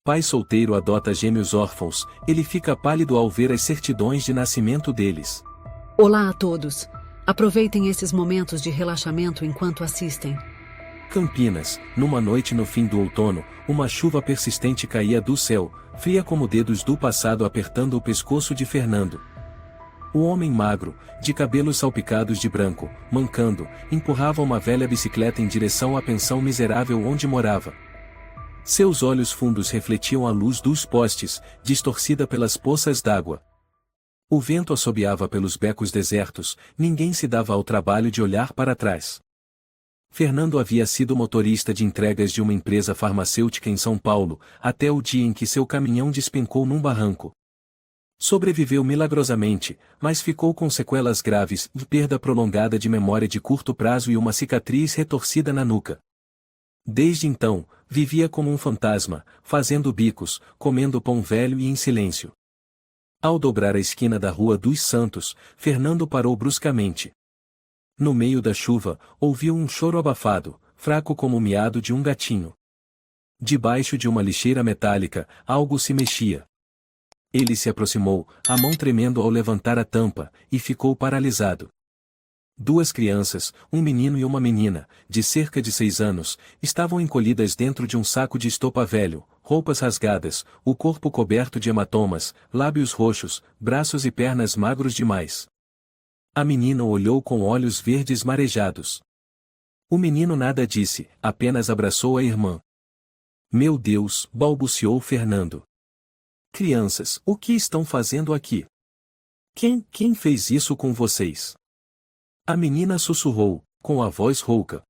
Pai solteiro adota gêmeos órfãos, ele fica pálido ao ver as certidões de nascimento deles. Olá a todos. Aproveitem esses momentos de relaxamento enquanto assistem. Campinas, numa noite no fim do outono, uma chuva persistente caía do céu, fria como dedos do passado apertando o pescoço de Fernando. O homem magro, de cabelos salpicados de branco, mancando, empurrava uma velha bicicleta em direção à pensão miserável onde morava. Seus olhos fundos refletiam a luz dos postes, distorcida pelas poças d'água. O vento assobiava pelos becos desertos, ninguém se dava ao trabalho de olhar para trás. Fernando havia sido motorista de entregas de uma empresa farmacêutica em São Paulo, até o dia em que seu caminhão despencou num barranco. Sobreviveu milagrosamente, mas ficou com sequelas graves, perda prolongada de memória de curto prazo e uma cicatriz retorcida na nuca. Desde então, vivia como um fantasma, fazendo bicos, comendo pão velho e em silêncio. Ao dobrar a esquina da Rua dos Santos, Fernando parou bruscamente. No meio da chuva, ouviu um choro abafado, fraco como o miado de um gatinho. Debaixo de uma lixeira metálica, algo se mexia. Ele se aproximou, a mão tremendo ao levantar a tampa, e ficou paralisado. Duas crianças, um menino e uma menina, de cerca de 6 anos, estavam encolhidas dentro de um saco de estopa velho, roupas rasgadas, o corpo coberto de hematomas, lábios roxos, braços e pernas magros demais. A menina olhou com olhos verdes marejados. O menino nada disse, apenas abraçou a irmã. Meu Deus, balbuciou Fernando. Crianças, o que estão fazendo aqui? Quem fez isso com vocês? A menina sussurrou, com a voz rouca.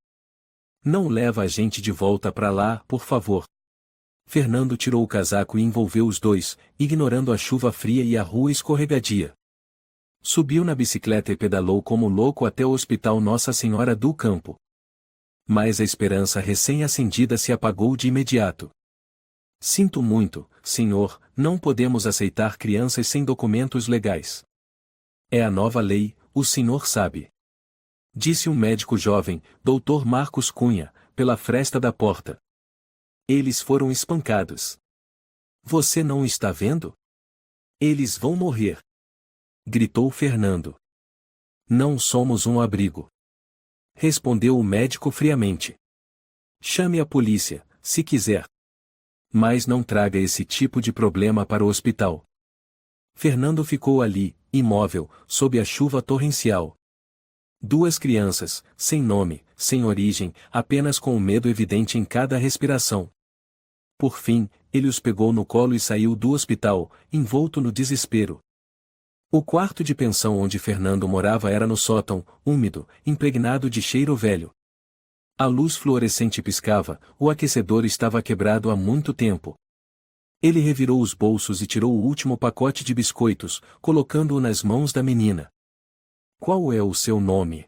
Não leva a gente de volta para lá, por favor. Fernando tirou o casaco e envolveu os dois, ignorando a chuva fria e a rua escorregadia. Subiu na bicicleta e pedalou como louco até o Hospital Nossa Senhora do Campo. Mas a esperança recém-acendida se apagou de imediato. Sinto muito, senhor, não podemos aceitar crianças sem documentos legais. É a nova lei, o senhor sabe. Disse um médico jovem, Dr. Marcos Cunha, pela fresta da porta. Eles foram espancados. Você não está vendo? Eles vão morrer. Gritou Fernando. Não somos um abrigo. Respondeu o médico friamente. Chame a polícia, se quiser. Mas não traga esse tipo de problema para o hospital. Fernando ficou ali, imóvel, sob a chuva torrencial. Duas crianças, sem nome, sem origem, apenas com o medo evidente em cada respiração. Por fim, ele os pegou no colo e saiu do hospital, envolto no desespero. O quarto de pensão onde Fernando morava era no sótão, úmido, impregnado de cheiro velho. A luz fluorescente piscava, o aquecedor estava quebrado há muito tempo. Ele revirou os bolsos e tirou o último pacote de biscoitos, colocando-o nas mãos da menina. Qual é o seu nome?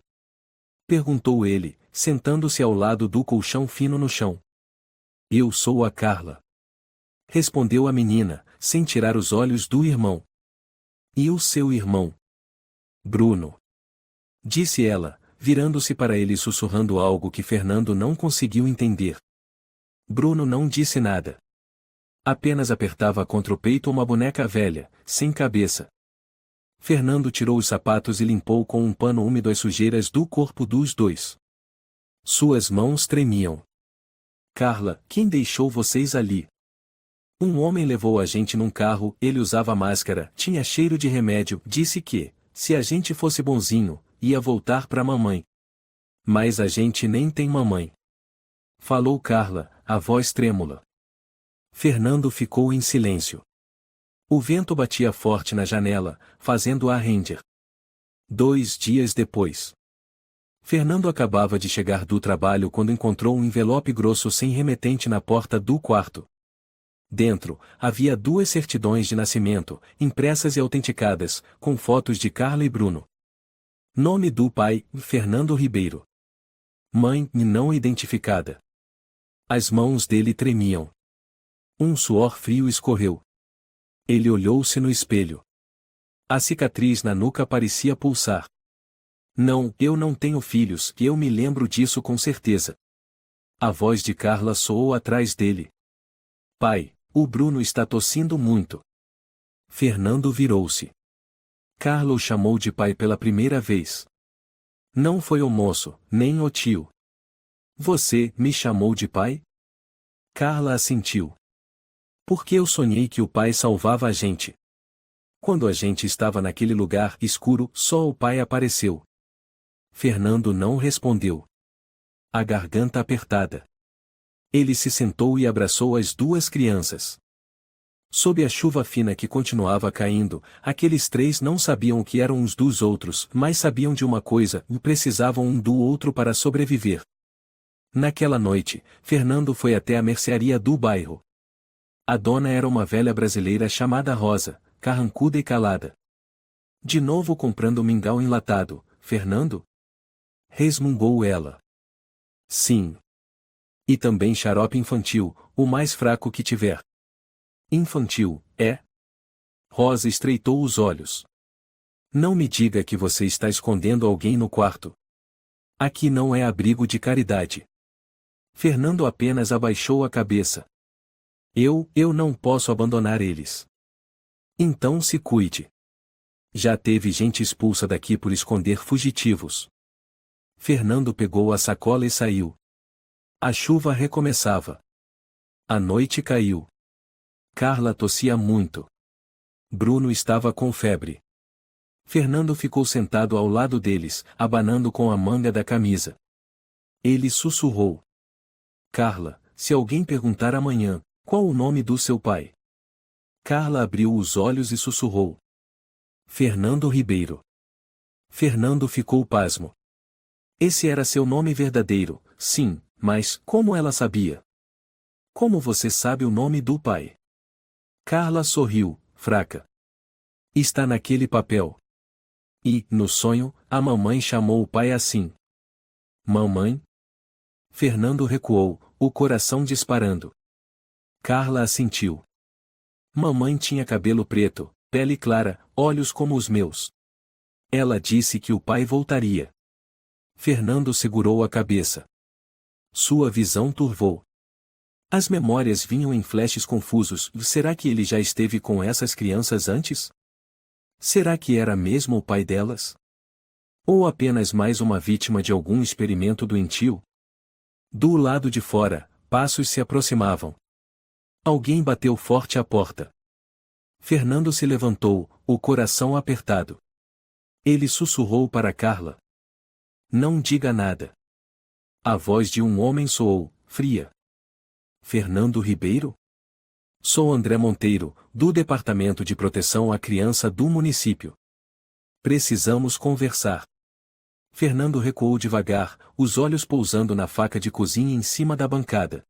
Perguntou ele, sentando-se ao lado do colchão fino no chão. Eu sou a Carla. Respondeu a menina, sem tirar os olhos do irmão. E o seu irmão? Bruno. Disse ela, virando-se para ele e sussurrando algo que Fernando não conseguiu entender. Bruno não disse nada. Apenas apertava contra o peito uma boneca velha, sem cabeça. Fernando tirou os sapatos e limpou com um pano úmido as sujeiras do corpo dos dois. Suas mãos tremiam. Carla, quem deixou vocês ali? Um homem levou a gente num carro, ele usava máscara, tinha cheiro de remédio, disse que, se a gente fosse bonzinho, ia voltar pra mamãe. Mas a gente nem tem mamãe. Falou Carla, a voz trêmula. Fernando ficou em silêncio. O vento batia forte na janela, fazendo-a render. 2 dias depois. Fernando acabava de chegar do trabalho quando encontrou um envelope grosso sem remetente na porta do quarto. Dentro, havia 2 certidões de nascimento, impressas e autenticadas, com fotos de Carla e Bruno. Nome do pai, Fernando Ribeiro. Mãe, não identificada. As mãos dele tremiam. Um suor frio escorreu. Ele olhou-se no espelho. A cicatriz na nuca parecia pulsar. Não, eu não tenho filhos, eu me lembro disso com certeza. A voz de Carla soou atrás dele. Pai, O Bruno está tossindo muito. Fernando virou-se. Carla o chamou de pai pela primeira vez. Não foi o moço, nem o tio. Você me chamou de pai? Carla assentiu. Porque eu sonhei que o pai salvava a gente. Quando a gente estava naquele lugar escuro, só o pai apareceu. Fernando não respondeu. A garganta apertada. Ele se sentou e abraçou as duas crianças. Sob a chuva fina que continuava caindo, aqueles três não sabiam o que eram uns dos outros, mas sabiam de uma coisa: precisavam um do outro para sobreviver. Naquela noite, Fernando foi até a mercearia do bairro. A dona era uma velha brasileira chamada Rosa, carrancuda e calada. De novo comprando mingau enlatado, Fernando? Resmungou ela. Sim. E também xarope infantil, o mais fraco que tiver. Infantil, é? Rosa estreitou os olhos. Não me diga que você está escondendo alguém no quarto. Aqui não é abrigo de caridade. Fernando apenas abaixou a cabeça. Eu não posso abandonar eles. Então se cuide. Já teve gente expulsa daqui por esconder fugitivos. Fernando pegou a sacola e saiu. A chuva recomeçava. A noite caiu. Carla tossia muito. Bruno estava com febre. Fernando ficou sentado ao lado deles, abanando com a manga da camisa. Ele sussurrou. Carla, se alguém perguntar amanhã, qual o nome do seu pai? Carla abriu os olhos e sussurrou. Fernando Ribeiro. Fernando ficou pasmo. Esse era seu nome verdadeiro, sim, mas como ela sabia? Como você sabe o nome do pai? Carla sorriu, fraca. Está naquele papel. E, no sonho, a mamãe chamou o pai assim. Mamãe? Fernando recuou, o coração disparando. Carla assentiu. Mamãe tinha cabelo preto, pele clara, olhos como os meus. Ela disse que o pai voltaria. Fernando segurou a cabeça. Sua visão turvou. As memórias vinham em flashes confusos. Será que ele já esteve com essas crianças antes? Será que era mesmo o pai delas? Ou apenas mais uma vítima de algum experimento doentio? Do lado de fora, passos se aproximavam. Alguém bateu forte à porta. Fernando se levantou, o coração apertado. Ele sussurrou para Carla. Não diga nada. A voz de um homem soou, fria. Fernando Ribeiro? Sou André Monteiro, do Departamento de Proteção à Criança do município. Precisamos conversar. Fernando recuou devagar, os olhos pousando na faca de cozinha em cima da bancada.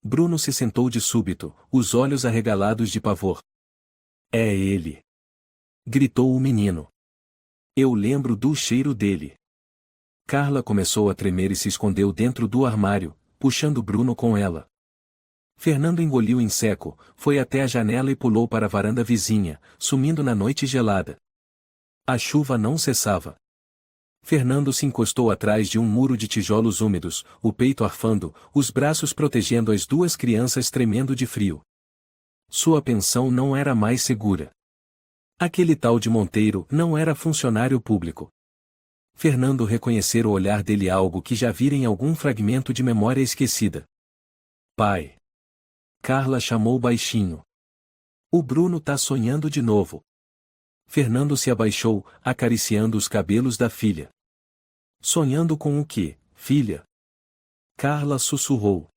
Bruno se sentou de súbito, os olhos arregalados de pavor. É ele! Gritou o menino. Eu lembro do cheiro dele. Carla começou a tremer e se escondeu dentro do armário, puxando Bruno com ela. Fernando engoliu em seco, foi até a janela e pulou para a varanda vizinha, sumindo na noite gelada. A chuva não cessava. Fernando se encostou atrás de um muro de tijolos úmidos, o peito arfando, os braços protegendo as duas crianças tremendo de frio. Sua pensão não era mais segura. Aquele tal de Monteiro não era funcionário público. Fernando reconhecera o olhar dele algo que já vira em algum fragmento de memória esquecida. Pai! Carla chamou baixinho. O Bruno tá sonhando de novo. Fernando se abaixou, acariciando os cabelos da filha. Sonhando com o quê, filha? Carla sussurrou.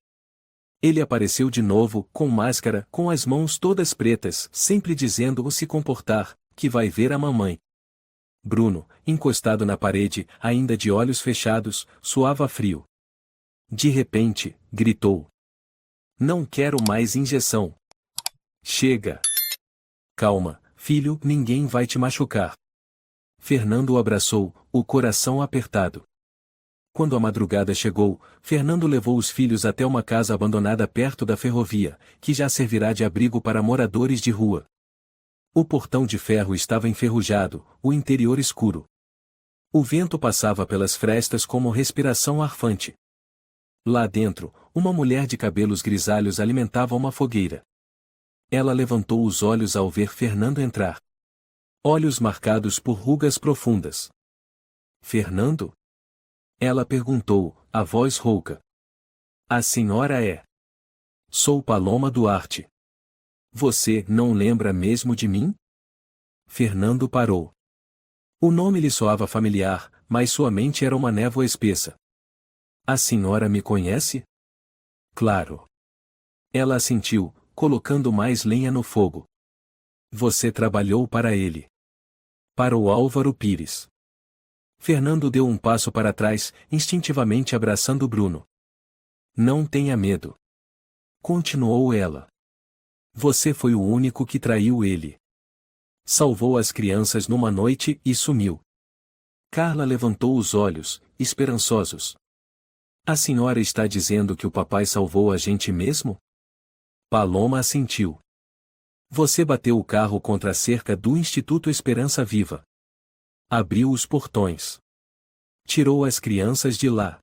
Ele apareceu de novo, com máscara, com as mãos todas pretas, sempre dizendo-o se comportar, que vai ver a mamãe. Bruno, encostado na parede, ainda de olhos fechados, suava frio. De repente, gritou. Não quero mais injeção. Chega. Calma, filho, ninguém vai te machucar. Fernando o abraçou, o coração apertado. Quando a madrugada chegou, Fernando levou os filhos até uma casa abandonada perto da ferrovia, que já servirá de abrigo para moradores de rua. O portão de ferro estava enferrujado, o interior escuro. O vento passava pelas frestas como respiração arfante. Lá dentro, uma mulher de cabelos grisalhos alimentava uma fogueira. Ela levantou os olhos ao ver Fernando entrar. Olhos marcados por rugas profundas. Fernando? Ela perguntou, a voz rouca. A senhora é? Sou Paloma Duarte. Você não lembra mesmo de mim? Fernando parou. O nome lhe soava familiar, mas sua mente era uma névoa espessa. A senhora me conhece? Claro. Ela assentiu, colocando mais lenha no fogo. Você trabalhou para ele. Para o Álvaro Pires. Fernando deu um passo para trás, instintivamente abraçando Bruno. Não tenha medo. Continuou ela. Você foi o único que traiu ele. Salvou as crianças numa noite e sumiu. Carla levantou os olhos, esperançosos. A senhora está dizendo que o papai salvou a gente mesmo? Paloma assentiu. Você bateu o carro contra a cerca do Instituto Esperança Viva. Abriu os portões. Tirou as crianças de lá.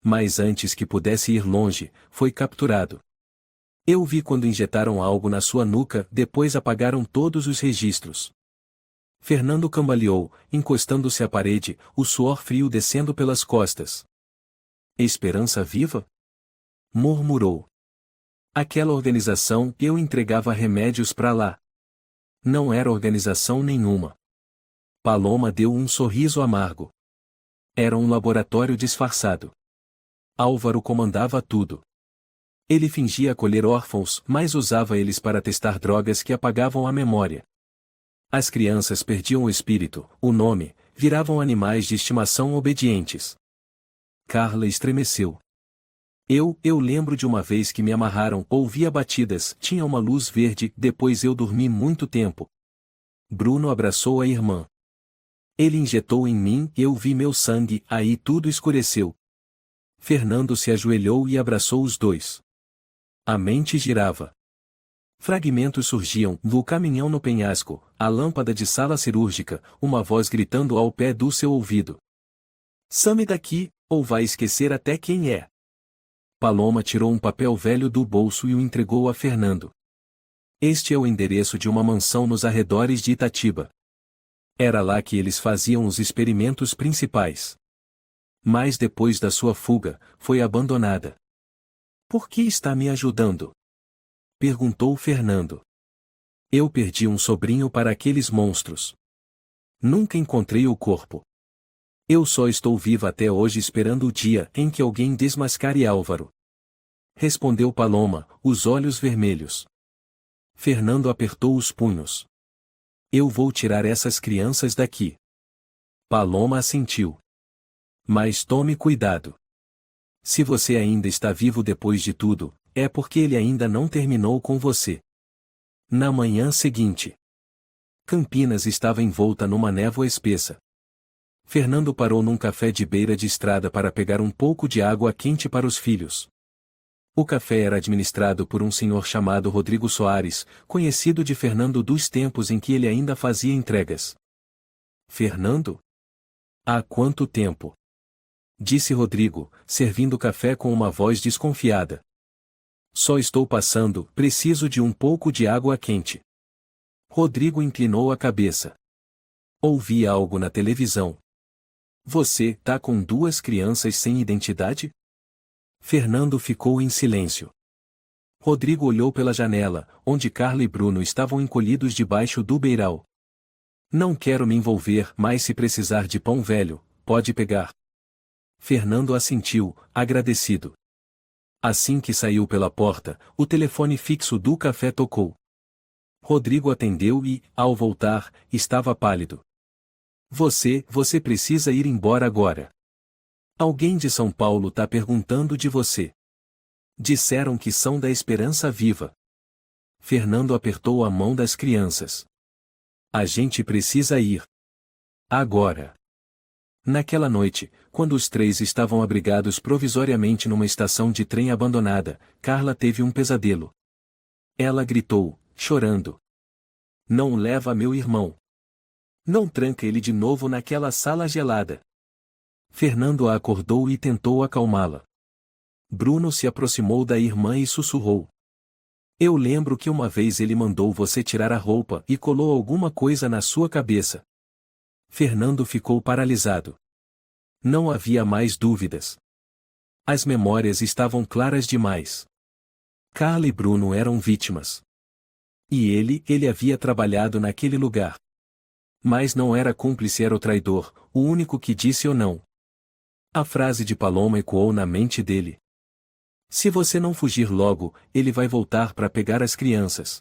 Mas antes que pudesse ir longe, foi capturado. Eu vi quando injetaram algo na sua nuca, depois apagaram todos os registros. Fernando cambaleou, encostando-se à parede, o suor frio descendo pelas costas. Esperança Viva? Murmurou. Aquela organização, eu entregava remédios para lá. Não era organização nenhuma. Paloma deu um sorriso amargo. Era um laboratório disfarçado. Álvaro comandava tudo. Ele fingia acolher órfãos, mas usava eles para testar drogas que apagavam a memória. As crianças perdiam o espírito, o nome, viravam animais de estimação obedientes. Carla estremeceu. Eu lembro de uma vez que me amarraram, ouvia batidas, tinha uma luz verde, depois eu dormi muito tempo. Bruno abraçou a irmã. Ele injetou em mim, eu vi meu sangue, aí tudo escureceu. Fernando se ajoelhou e abraçou os dois. A mente girava. Fragmentos surgiam, do caminhão no penhasco, a lâmpada de sala cirúrgica, uma voz gritando ao pé do seu ouvido. Some daqui, ou vai esquecer até quem é. Paloma tirou um papel velho do bolso e o entregou a Fernando. Este é o endereço de uma mansão nos arredores de Itatiba. Era lá que eles faziam os experimentos principais. Mas depois da sua fuga, foi abandonada. Por que está me ajudando? Perguntou Fernando. Eu perdi um sobrinho para aqueles monstros. Nunca encontrei o corpo. Eu só estou viva até hoje esperando o dia em que alguém desmascare Álvaro. Respondeu Paloma, os olhos vermelhos. Fernando apertou os punhos. Eu vou tirar essas crianças daqui. Paloma assentiu. Mas tome cuidado. Se você ainda está vivo depois de tudo, é porque ele ainda não terminou com você. Na manhã seguinte, Campinas estava envolta numa névoa espessa. Fernando parou num café de beira de estrada para pegar um pouco de água quente para os filhos. O café era administrado por um senhor chamado Rodrigo Soares, conhecido de Fernando dos tempos em que ele ainda fazia entregas. Fernando? Há quanto tempo? Disse Rodrigo, servindo café com uma voz desconfiada. Só estou passando, preciso de um pouco de água quente. Rodrigo inclinou a cabeça. Ouvi algo na televisão. Você tá com duas crianças sem identidade? Fernando ficou em silêncio. Rodrigo olhou pela janela, onde Carla e Bruno estavam encolhidos debaixo do beiral. Não quero me envolver, mas se precisar de pão velho, pode pegar. Fernando assentiu, agradecido. Assim que saiu pela porta, o telefone fixo do café tocou. Rodrigo atendeu e, ao voltar, estava pálido. Você precisa ir embora agora. Alguém de São Paulo tá perguntando de você. Disseram que são da Esperança Viva. Fernando apertou a mão das crianças. A gente precisa ir. Agora. Naquela noite, quando os três estavam abrigados provisoriamente numa estação de trem abandonada, Carla teve um pesadelo. Ela gritou, chorando. Não leva meu irmão. Não tranca ele de novo naquela sala gelada. Fernando a acordou e tentou acalmá-la. Bruno se aproximou da irmã e sussurrou. Eu lembro que uma vez ele mandou você tirar a roupa e colou alguma coisa na sua cabeça. Fernando ficou paralisado. Não havia mais dúvidas. As memórias estavam claras demais. Carla e Bruno eram vítimas. E ele havia trabalhado naquele lugar. Mas não era cúmplice, era o traidor, o único que disse ou não. A frase de Paloma ecoou na mente dele. Se você não fugir logo, ele vai voltar para pegar as crianças.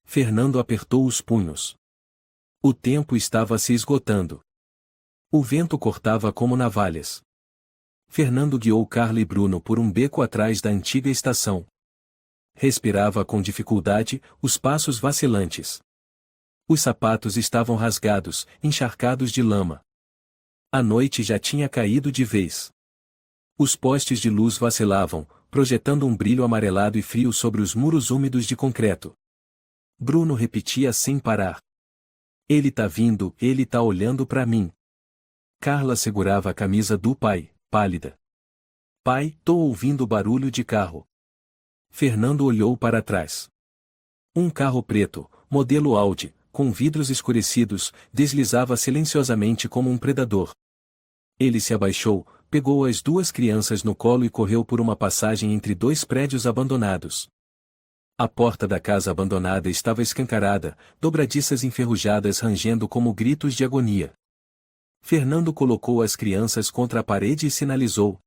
Fernando apertou os punhos. O tempo estava se esgotando. O vento cortava como navalhas. Fernando guiou Carla e Bruno por um beco atrás da antiga estação. Respirava com dificuldade, os passos vacilantes. Os sapatos estavam rasgados, encharcados de lama. A noite já tinha caído de vez. Os postes de luz vacilavam, projetando um brilho amarelado e frio sobre os muros úmidos de concreto. Bruno repetia sem parar. Ele tá vindo, ele tá olhando para mim. Carla segurava a camisa do pai, pálida. Pai, tô ouvindo barulho de carro. Fernando olhou para trás. Um carro preto, modelo Audi, com vidros escurecidos, deslizava silenciosamente como um predador. Ele se abaixou, pegou as duas crianças no colo e correu por uma passagem entre dois prédios abandonados. A porta da casa abandonada estava escancarada, dobradiças enferrujadas rangendo como gritos de agonia. Fernando colocou as crianças contra a parede e sinalizou.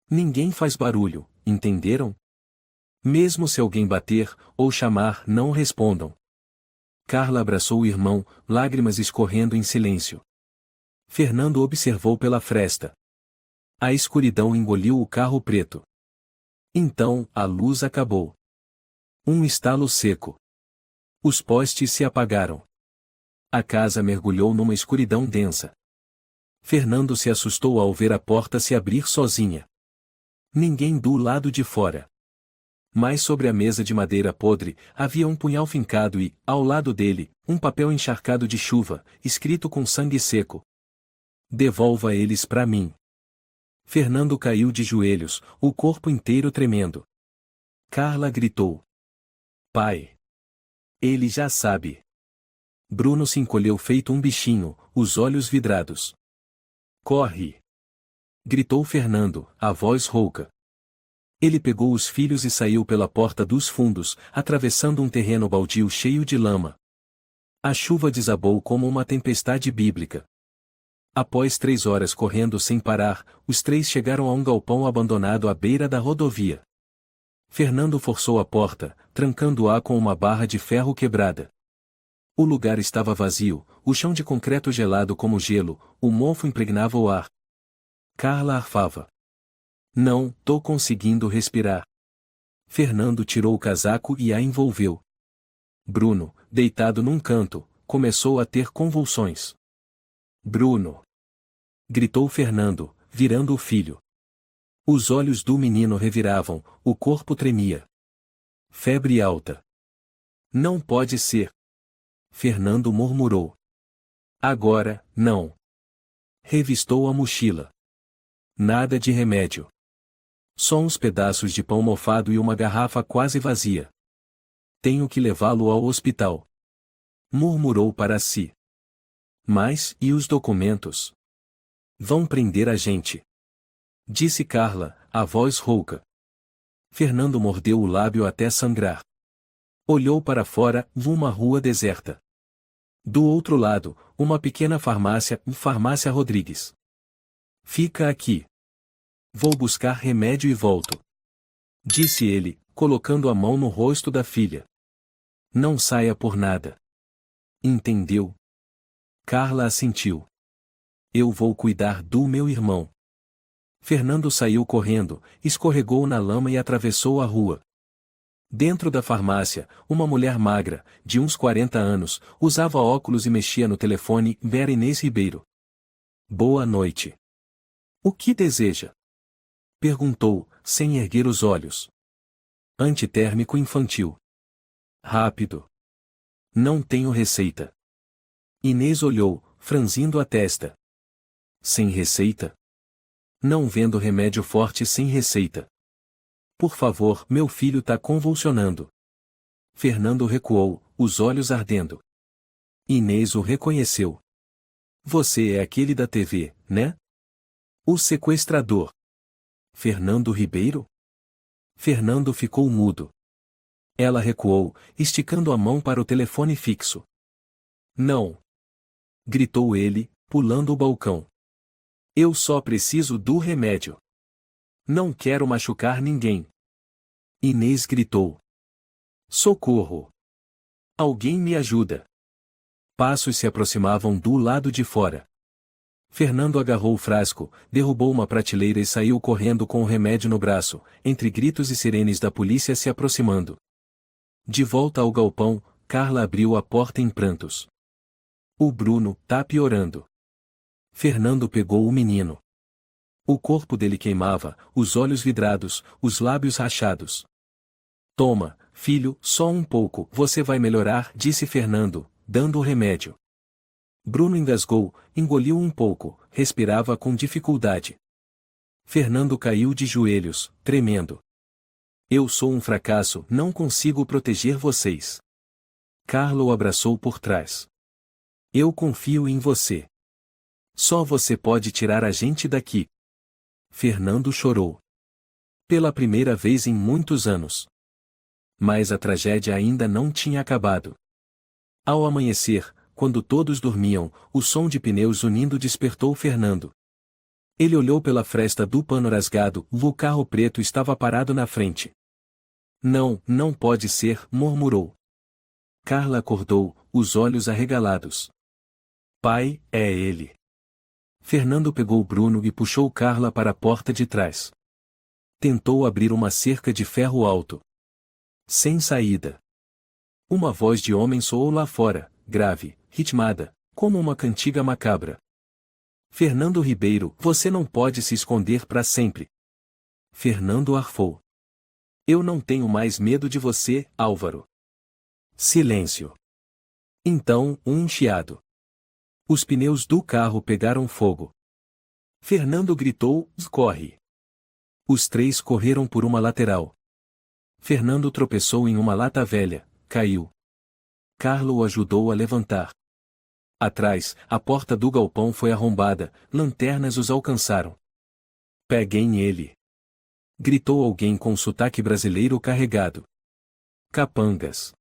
Ninguém faz barulho, entenderam? Mesmo se alguém bater, ou chamar, não respondam. Carla abraçou o irmão, lágrimas escorrendo em silêncio. Fernando observou pela fresta. A escuridão engoliu o carro preto. Então, a luz acabou. Um estalo seco. Os postes se apagaram. A casa mergulhou numa escuridão densa. Fernando se assustou ao ver a porta se abrir sozinha. Ninguém do lado de fora. Mas sobre a mesa de madeira podre, havia um punhal fincado e, ao lado dele, um papel encharcado de chuva, escrito com sangue seco. Devolva eles para mim. Fernando caiu de joelhos, o corpo inteiro tremendo. Carla gritou. Pai! Ele já sabe. Bruno se encolheu feito um bichinho, os olhos vidrados. Corre! Gritou Fernando, a voz rouca. Ele pegou os filhos e saiu pela porta dos fundos, atravessando um terreno baldio cheio de lama. A chuva desabou como uma tempestade bíblica. Após 3 horas correndo sem parar, os 3 chegaram a um galpão abandonado à beira da rodovia. Fernando forçou a porta, trancando-a com uma barra de ferro quebrada. O lugar estava vazio, o chão de concreto gelado como gelo, o mofo impregnava o ar. Carla arfava. Não, tô conseguindo respirar. Fernando tirou o casaco e a envolveu. Bruno, deitado num canto, começou a ter convulsões. Bruno! Gritou Fernando, virando o filho. Os olhos do menino reviravam, o corpo tremia. Febre alta. Não pode ser. Fernando murmurou. Agora, não. Revistou a mochila. Nada de remédio. Só uns pedaços de pão mofado e uma garrafa quase vazia. Tenho que levá-lo ao hospital. Murmurou para si. Mas, e os documentos? Vão prender a gente. Disse Carla, a voz rouca. Fernando mordeu o lábio até sangrar. Olhou para fora, uma rua deserta. Do outro lado, uma pequena farmácia, Farmácia Rodrigues. Fica aqui. Vou buscar remédio e volto. Disse ele, colocando a mão no rosto da filha. Não saia por nada. Entendeu? Carla assentiu. Eu vou cuidar do meu irmão. Fernando saiu correndo, escorregou na lama e atravessou a rua. Dentro da farmácia, uma mulher magra, de uns 40 anos, usava óculos e mexia no telefone. Vera Inês Ribeiro. Boa noite. O que deseja? Perguntou, sem erguer os olhos. Antitérmico infantil. Rápido. Não tenho receita. Inês olhou, franzindo a testa. Sem receita? Não vendo remédio forte sem receita. Por favor, meu filho tá convulsionando. Fernando recuou, os olhos ardendo. Inês o reconheceu. Você é aquele da TV, né? O sequestrador. Fernando Ribeiro? Fernando ficou mudo. Ela recuou, esticando a mão para o telefone fixo. Não! Gritou ele, pulando o balcão. Eu só preciso do remédio. Não quero machucar ninguém. Inês gritou. Socorro! Alguém me ajuda! Passos se aproximavam do lado de fora. Fernando agarrou o frasco, derrubou uma prateleira e saiu correndo com o remédio no braço, entre gritos e sirenes da polícia se aproximando. De volta ao galpão, Carla abriu a porta em prantos. O Bruno tá piorando. Fernando pegou o menino. O corpo dele queimava, os olhos vidrados, os lábios rachados. Toma, filho, só um pouco, você vai melhorar, disse Fernando, dando o remédio. Bruno engasgou, engoliu um pouco, respirava com dificuldade. Fernando caiu de joelhos, tremendo. Eu sou um fracasso, não consigo proteger vocês. Carla o abraçou por trás. Eu confio em você. Só você pode tirar a gente daqui. Fernando chorou. Pela primeira vez em muitos anos. Mas a tragédia ainda não tinha acabado. Ao amanhecer, quando todos dormiam, o som de pneus unindo despertou Fernando. Ele olhou pela fresta do pano rasgado, o carro preto estava parado na frente. Não, não pode ser, murmurou. Carla acordou, os olhos arregalados. Pai, é ele. Fernando pegou Bruno e puxou Carla para a porta de trás. Tentou abrir uma cerca de ferro alto. Sem saída. Uma voz de homem soou lá fora, grave, ritmada, como uma cantiga macabra. Fernando Ribeiro, você não pode se esconder para sempre. Fernando arfou. Eu não tenho mais medo de você, Álvaro. Silêncio. Então, um chiado. Os pneus do carro pegaram fogo. Fernando gritou, corre. Os três correram por uma lateral. Fernando tropeçou em uma lata velha, caiu. Carla o ajudou a levantar. Atrás, a porta do galpão foi arrombada, lanternas os alcançaram. Peguem ele! Gritou alguém com sotaque brasileiro carregado. Capangas!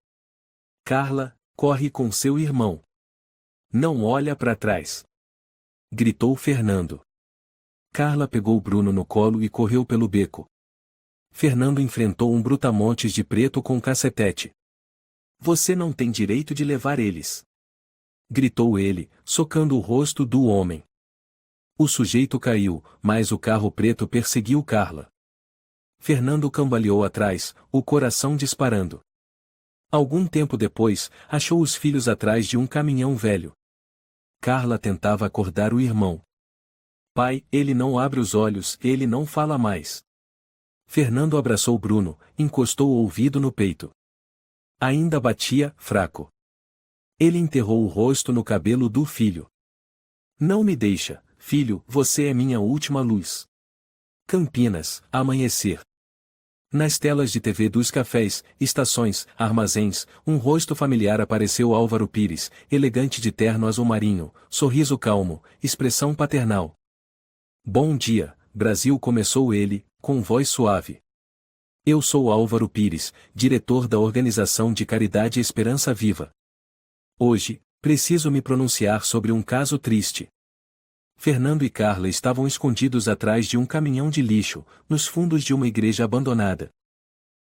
Carla, corre com seu irmão. Não olha para trás! Gritou Fernando. Carla pegou Bruno no colo e correu pelo beco. Fernando enfrentou um brutamontes de preto com cacetete. Você não tem direito de levar eles! Gritou ele, socando o rosto do homem. O sujeito caiu, mas o carro preto perseguiu Carla. Fernando cambaleou atrás, o coração disparando. Algum tempo depois, achou os filhos atrás de um caminhão velho. Carla tentava acordar o irmão. Pai, ele não abre os olhos, ele não fala mais. Fernando abraçou Bruno, encostou o ouvido no peito. Ainda batia, fraco. Ele enterrou o rosto no cabelo do filho. Não me deixa, filho, você é minha última luz. Campinas, amanhecer. Nas telas de TV dos cafés, estações, armazéns, um rosto familiar apareceu Álvaro Pires, elegante de terno azul marinho, sorriso calmo, expressão paternal. Bom dia, Brasil, começou ele, com voz suave. Eu sou Álvaro Pires, diretor da organização de caridade Esperança Viva. Hoje, preciso me pronunciar sobre um caso triste. Fernando e Carla estavam escondidos atrás de um caminhão de lixo, nos fundos de uma igreja abandonada.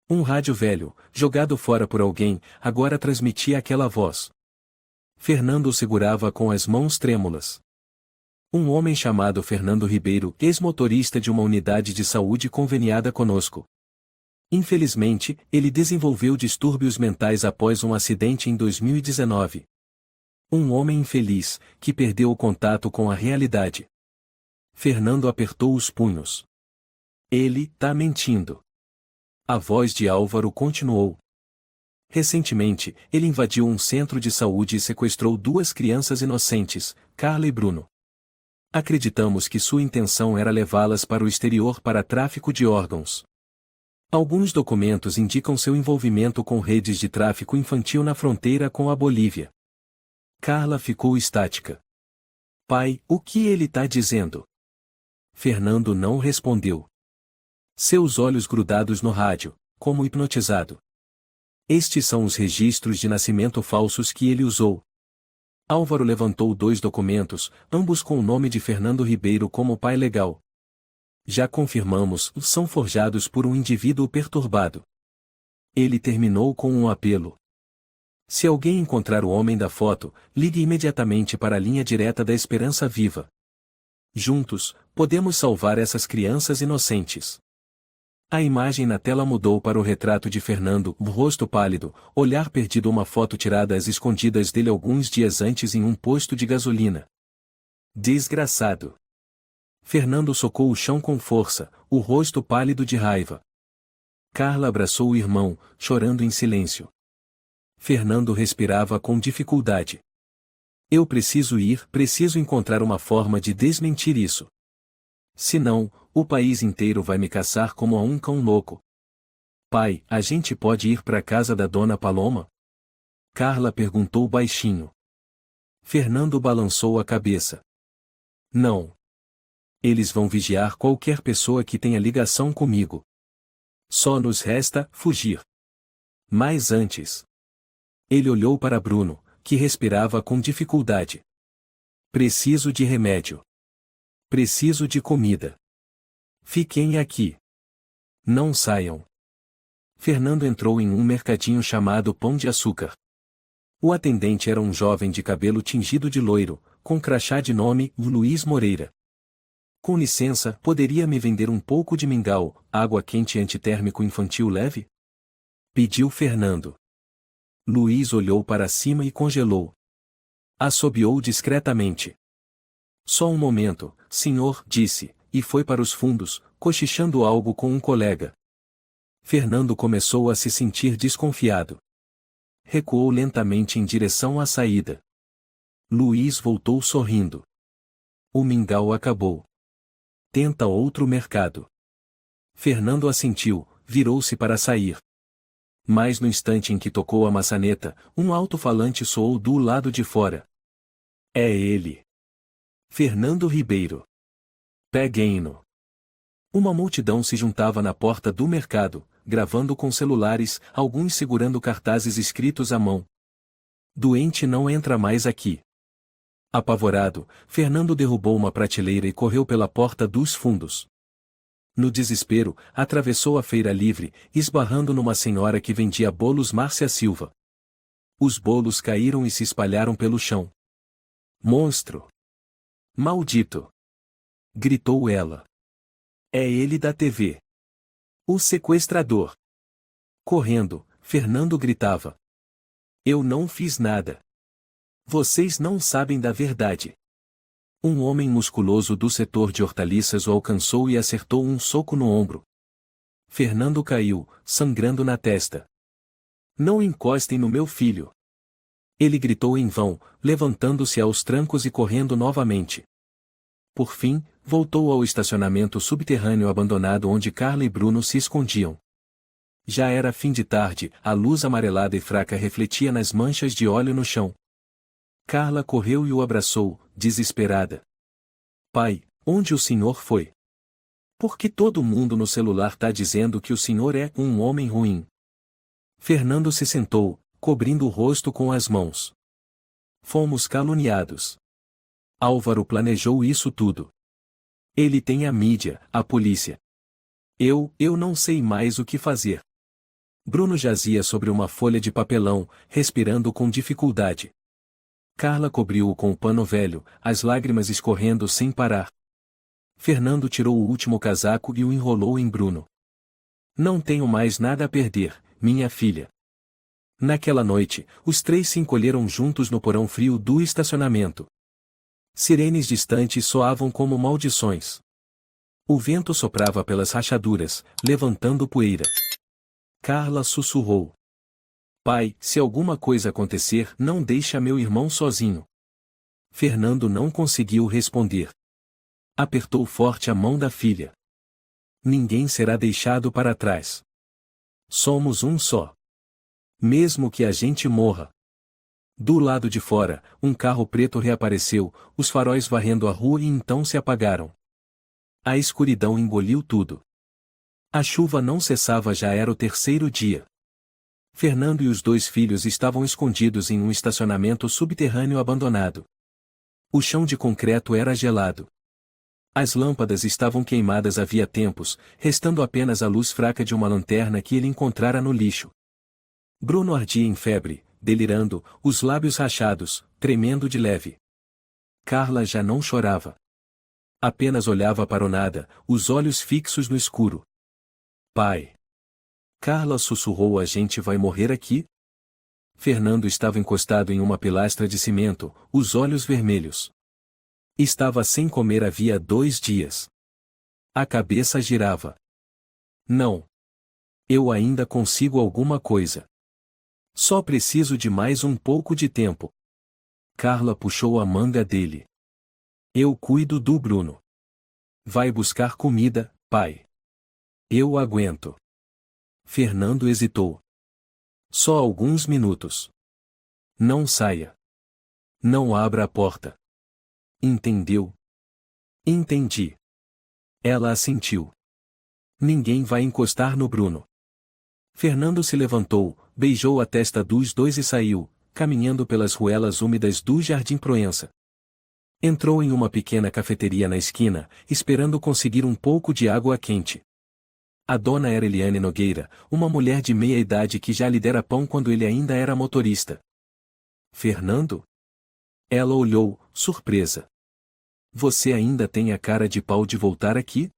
Um rádio velho, jogado fora por alguém, agora transmitia aquela voz. Fernando o segurava com as mãos trêmulas. Um homem chamado Fernando Ribeiro, ex-motorista de uma unidade de saúde conveniada conosco. Infelizmente, ele desenvolveu distúrbios mentais após um acidente em 2019. Um homem infeliz, que perdeu o contato com a realidade. Fernando apertou os punhos. Ele tá mentindo. A voz de Álvaro continuou. Recentemente, ele invadiu um centro de saúde e sequestrou duas crianças inocentes, Carla e Bruno. Acreditamos que sua intenção era levá-las para o exterior para tráfico de órgãos. Alguns documentos indicam seu envolvimento com redes de tráfico infantil na fronteira com a Bolívia. Carla ficou estática. Pai, o que ele tá dizendo? Fernando não respondeu. Seus olhos grudados no rádio, como hipnotizado. Estes são os registros de nascimento falsos que ele usou. Álvaro levantou 2 documentos, ambos com o nome de Fernando Ribeiro como pai legal. Já confirmamos, são forjados por um indivíduo perturbado. Ele terminou com um apelo. Se alguém encontrar o homem da foto, ligue imediatamente para a linha direta da Esperança Viva. Juntos, podemos salvar essas crianças inocentes. A imagem na tela mudou para o retrato de Fernando, rosto pálido, olhar perdido, uma foto tirada às escondidas dele alguns dias antes em um posto de gasolina. Desgraçado. Fernando socou o chão com força, o rosto pálido de raiva. Carla abraçou o irmão, chorando em silêncio. Fernando respirava com dificuldade. Eu preciso encontrar uma forma de desmentir isso. Senão, o país inteiro vai me caçar como a um cão louco. Pai, a gente pode ir para a casa da dona Paloma? Carla perguntou baixinho. Fernando balançou a cabeça. Não. Eles vão vigiar qualquer pessoa que tenha ligação comigo. Só nos resta fugir. Mas antes. Ele olhou para Bruno, que respirava com dificuldade. Preciso de remédio. Preciso de comida. Fiquem aqui. Não saiam. Fernando entrou em um mercadinho chamado Pão de Açúcar. O atendente era um jovem de cabelo tingido de loiro, com crachá de nome Luiz Moreira. Com licença, poderia me vender um pouco de mingau, água quente antitérmico infantil leve? Pediu Fernando. Luiz olhou para cima e congelou. Assobiou discretamente. Só um momento, senhor, disse, e foi para os fundos, cochichando algo com um colega. Fernando começou a se sentir desconfiado. Recuou lentamente em direção à saída. Luiz voltou sorrindo. O mingau acabou. Tenta outro mercado. Fernando assentiu, virou-se para sair. Mas no instante em que tocou a maçaneta, um alto-falante soou do lado de fora. É ele. Fernando Ribeiro. Peguem-no. Uma multidão se juntava na porta do mercado, gravando com celulares, alguns segurando cartazes escritos à mão. Doente não entra mais aqui. Apavorado, Fernando derrubou uma prateleira e correu pela porta dos fundos. No desespero, atravessou a feira livre, esbarrando numa senhora que vendia bolos Márcia Silva. Os bolos caíram e se espalharam pelo chão. Monstro! Maldito! Gritou ela. É ele da TV. O sequestrador. Correndo, Fernando gritava. Eu não fiz nada. Vocês não sabem da verdade. Um homem musculoso do setor de hortaliças o alcançou e acertou um soco no ombro. Fernando caiu, sangrando na testa. Não encostem no meu filho. Ele gritou em vão, levantando-se aos trancos e correndo novamente. Por fim, voltou ao estacionamento subterrâneo abandonado onde Carla e Bruno se escondiam. Já era fim de tarde, a luz amarelada e fraca refletia nas manchas de óleo no chão. Carla correu e o abraçou, desesperada. Pai, onde o senhor foi? Por que todo mundo no celular tá dizendo que o senhor é um homem ruim? Fernando se sentou, cobrindo o rosto com as mãos. Fomos caluniados. Álvaro planejou isso tudo. Ele tem a mídia, a polícia. Eu não sei mais o que fazer. Bruno jazia sobre uma folha de papelão, respirando com dificuldade. Carla cobriu-o com o pano velho, as lágrimas escorrendo sem parar. Fernando tirou o último casaco e o enrolou em Bruno. Não tenho mais nada a perder, minha filha. Naquela noite, os 3 se encolheram juntos no porão frio do estacionamento. Sirenes distantes soavam como maldições. O vento soprava pelas rachaduras, levantando poeira. Carla sussurrou. Pai, se alguma coisa acontecer, não deixa meu irmão sozinho. Fernando não conseguiu responder. Apertou forte a mão da filha. Ninguém será deixado para trás. Somos um só. Mesmo que a gente morra. Do lado de fora, um carro preto reapareceu, os faróis varrendo a rua e então se apagaram. A escuridão engoliu tudo. A chuva não cessava, já era o terceiro dia. Fernando e os dois filhos estavam escondidos em um estacionamento subterrâneo abandonado. O chão de concreto era gelado. As lâmpadas estavam queimadas havia tempos, restando apenas a luz fraca de uma lanterna que ele encontrara no lixo. Bruno ardia em febre, delirando, os lábios rachados, tremendo de leve. Carla já não chorava. Apenas olhava para o nada, os olhos fixos no escuro. Pai. Carla sussurrou: a gente vai morrer aqui? Fernando estava encostado em uma pilastra de cimento, os olhos vermelhos. Estava sem comer havia 2 dias. A cabeça girava. Não. Eu ainda consigo alguma coisa. Só preciso de mais um pouco de tempo. Carla puxou a manga dele. Eu cuido do Bruno. Vai buscar comida, pai. Eu aguento. Fernando hesitou. Só alguns minutos. Não saia. Não abra a porta. Entendeu? Entendi. Ela assentiu. Ninguém vai encostar no Bruno. Fernando se levantou, beijou a testa dos dois e saiu, caminhando pelas ruelas úmidas do Jardim Proença. Entrou em uma pequena cafeteria na esquina, esperando conseguir um pouco de água quente. A dona era Eliane Nogueira, uma mulher de meia idade que já lhe dera pão quando ele ainda era motorista. Fernando? Ela olhou, surpresa. Você ainda tem a cara de pau de voltar aqui?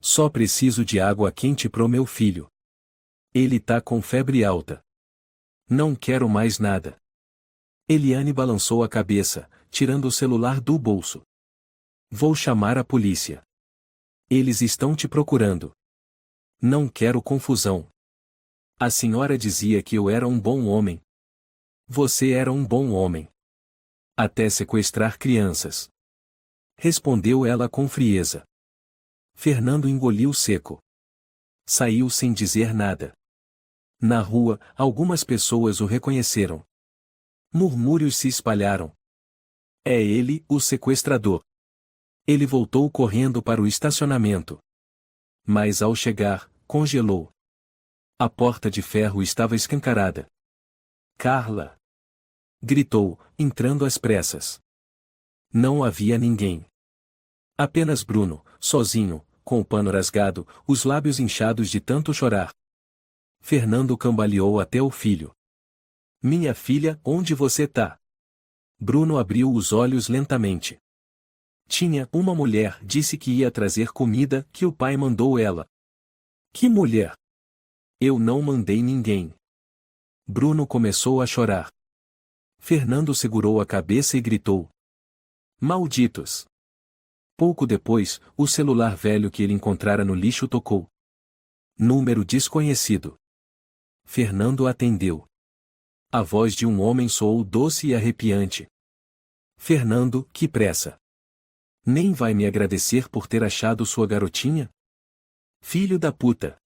Só preciso de água quente pro meu filho. Ele tá com febre alta. Não quero mais nada. Eliane balançou a cabeça, tirando o celular do bolso. Vou chamar a polícia. Eles estão te procurando. Não quero confusão. A senhora dizia que eu era um bom homem. Você era um bom homem. Até sequestrar crianças. Respondeu ela com frieza. Fernando engoliu seco. Saiu sem dizer nada. Na rua, algumas pessoas o reconheceram. Murmúrios se espalharam. É ele, o sequestrador. Ele voltou correndo para o estacionamento. Mas ao chegar, congelou. A porta de ferro estava escancarada. Carla! Gritou, entrando às pressas. Não havia ninguém. Apenas Bruno, sozinho, com o pano rasgado, os lábios inchados de tanto chorar. Fernando cambaleou até o filho. Minha filha, onde você tá? Bruno abriu os olhos lentamente. Tinha uma mulher, disse que ia trazer comida, que o pai mandou ela. Que mulher? Eu não mandei ninguém. Bruno começou a chorar. Fernando segurou a cabeça e gritou. Malditos! Pouco depois, o celular velho que ele encontrara no lixo tocou. Número desconhecido. Fernando atendeu. A voz de um homem soou doce e arrepiante. Fernando, que pressa! Nem vai me agradecer por ter achado sua garotinha? Filho da puta!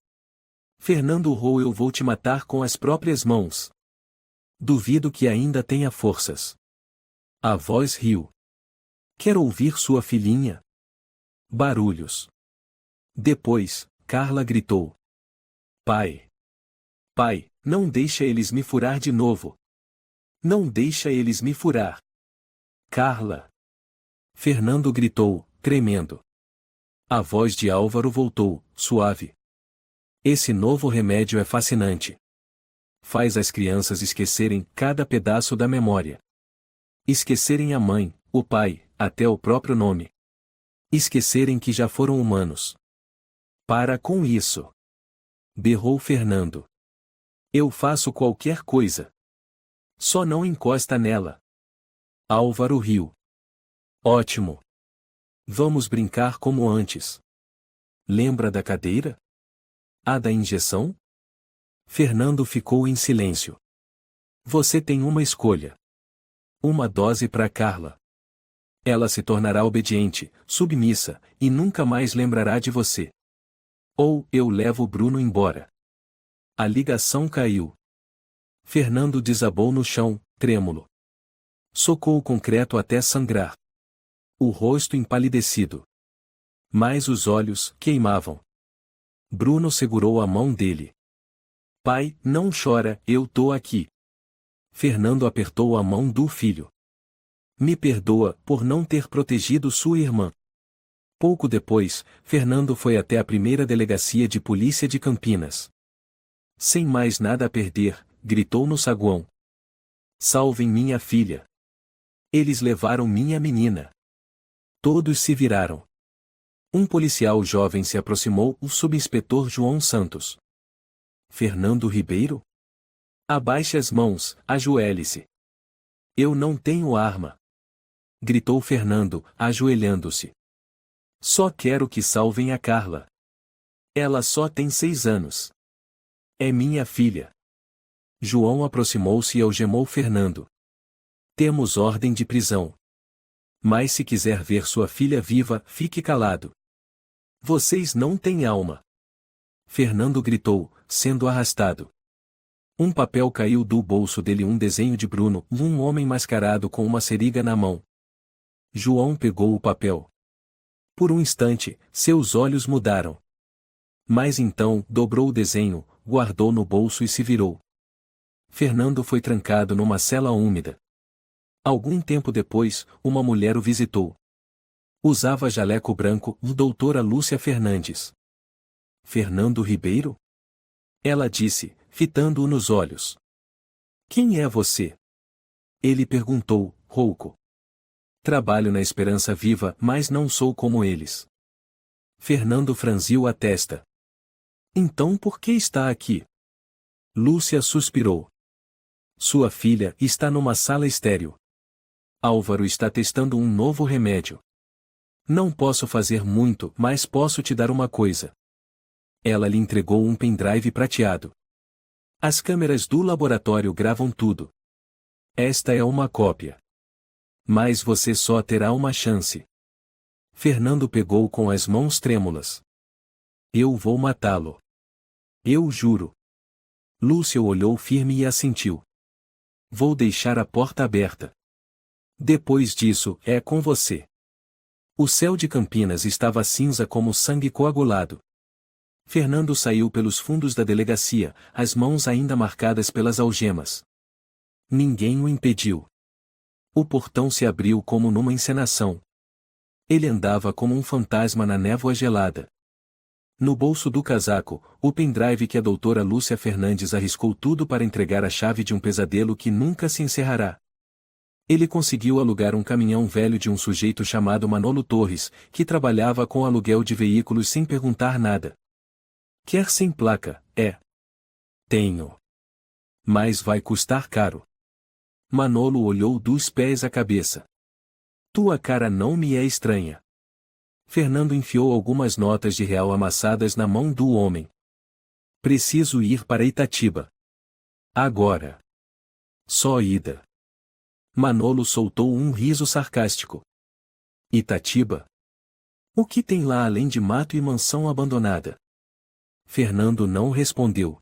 Fernando urrou, eu vou te matar com as próprias mãos. Duvido que ainda tenha forças. A voz riu. Quer ouvir sua filhinha? Barulhos. Depois, Carla gritou. Pai! Pai, não deixa eles me furar de novo. Não deixa eles me furar. Carla! Fernando gritou, tremendo. A voz de Álvaro voltou, suave. Esse novo remédio é fascinante. Faz as crianças esquecerem cada pedaço da memória. Esquecerem a mãe, o pai, até o próprio nome. Esquecerem que já foram humanos. Para com isso! Berrou Fernando. Eu faço qualquer coisa. Só não encosta nela. Álvaro riu. Ótimo. Vamos brincar como antes. Lembra da cadeira? A da injeção? Fernando ficou em silêncio. Você tem uma escolha. Uma dose para Carla. Ela se tornará obediente, submissa, e nunca mais lembrará de você. Ou eu levo Bruno embora. A ligação caiu. Fernando desabou no chão, trêmulo. Socou o concreto até sangrar. O rosto empalidecido. Mas os olhos queimavam. Bruno segurou a mão dele. Pai, não chora, eu tô aqui. Fernando apertou a mão do filho. Me perdoa por não ter protegido sua irmã. Pouco depois, Fernando foi até a primeira delegacia de polícia de Campinas. Sem mais nada a perder, gritou no saguão. Salvem minha filha. Eles levaram minha menina. Todos se viraram. Um policial jovem se aproximou, o subinspetor João Santos. Fernando Ribeiro? Abaixe as mãos, ajoelhe-se. Eu não tenho arma. Gritou Fernando, ajoelhando-se. Só quero que salvem a Carla. Ela só tem 6 anos. É minha filha. João aproximou-se e algemou Fernando. Temos ordem de prisão. Mas se quiser ver sua filha viva, fique calado. Vocês não têm alma. Fernando gritou, sendo arrastado. Um papel caiu do bolso dele, um desenho de Bruno, um homem mascarado com uma seringa na mão. João pegou o papel. Por um instante, seus olhos mudaram. Mas então, dobrou o desenho, guardou no bolso e se virou. Fernando foi trancado numa cela úmida. Algum tempo depois, uma mulher o visitou. Usava jaleco branco, doutora Lúcia Fernandes. Fernando Ribeiro? Ela disse, fitando-o nos olhos. Quem é você? Ele perguntou, rouco. Trabalho na Esperança Viva, mas não sou como eles. Fernando franziu a testa. Então por que está aqui? Lúcia suspirou. Sua filha está numa sala estéril. Álvaro está testando um novo remédio. Não posso fazer muito, mas posso te dar uma coisa. Ela lhe entregou um pendrive prateado. As câmeras do laboratório gravam tudo. Esta é uma cópia. Mas você só terá uma chance. Fernando pegou com as mãos trêmulas. Eu vou matá-lo. Eu juro. Lúcia olhou firme e assentiu. Vou deixar a porta aberta. Depois disso, é com você. O céu de Campinas estava cinza como sangue coagulado. Fernando saiu pelos fundos da delegacia, as mãos ainda marcadas pelas algemas. Ninguém o impediu. O portão se abriu como numa encenação. Ele andava como um fantasma na névoa gelada. No bolso do casaco, o pendrive que a doutora Lúcia Fernandes arriscou tudo para entregar a chave de um pesadelo que nunca se encerrará. Ele conseguiu alugar um caminhão velho de um sujeito chamado Manolo Torres, que trabalhava com aluguel de veículos sem perguntar nada. Quer sem placa, é? Tenho. Mas vai custar caro. Manolo olhou dos pés à cabeça. Tua cara não me é estranha. Fernando enfiou algumas notas de real amassadas na mão do homem. Preciso ir para Itatiba. Agora. Só ida. Manolo soltou um riso sarcástico. Itatiba? O que tem lá além de mato e mansão abandonada? Fernando não respondeu.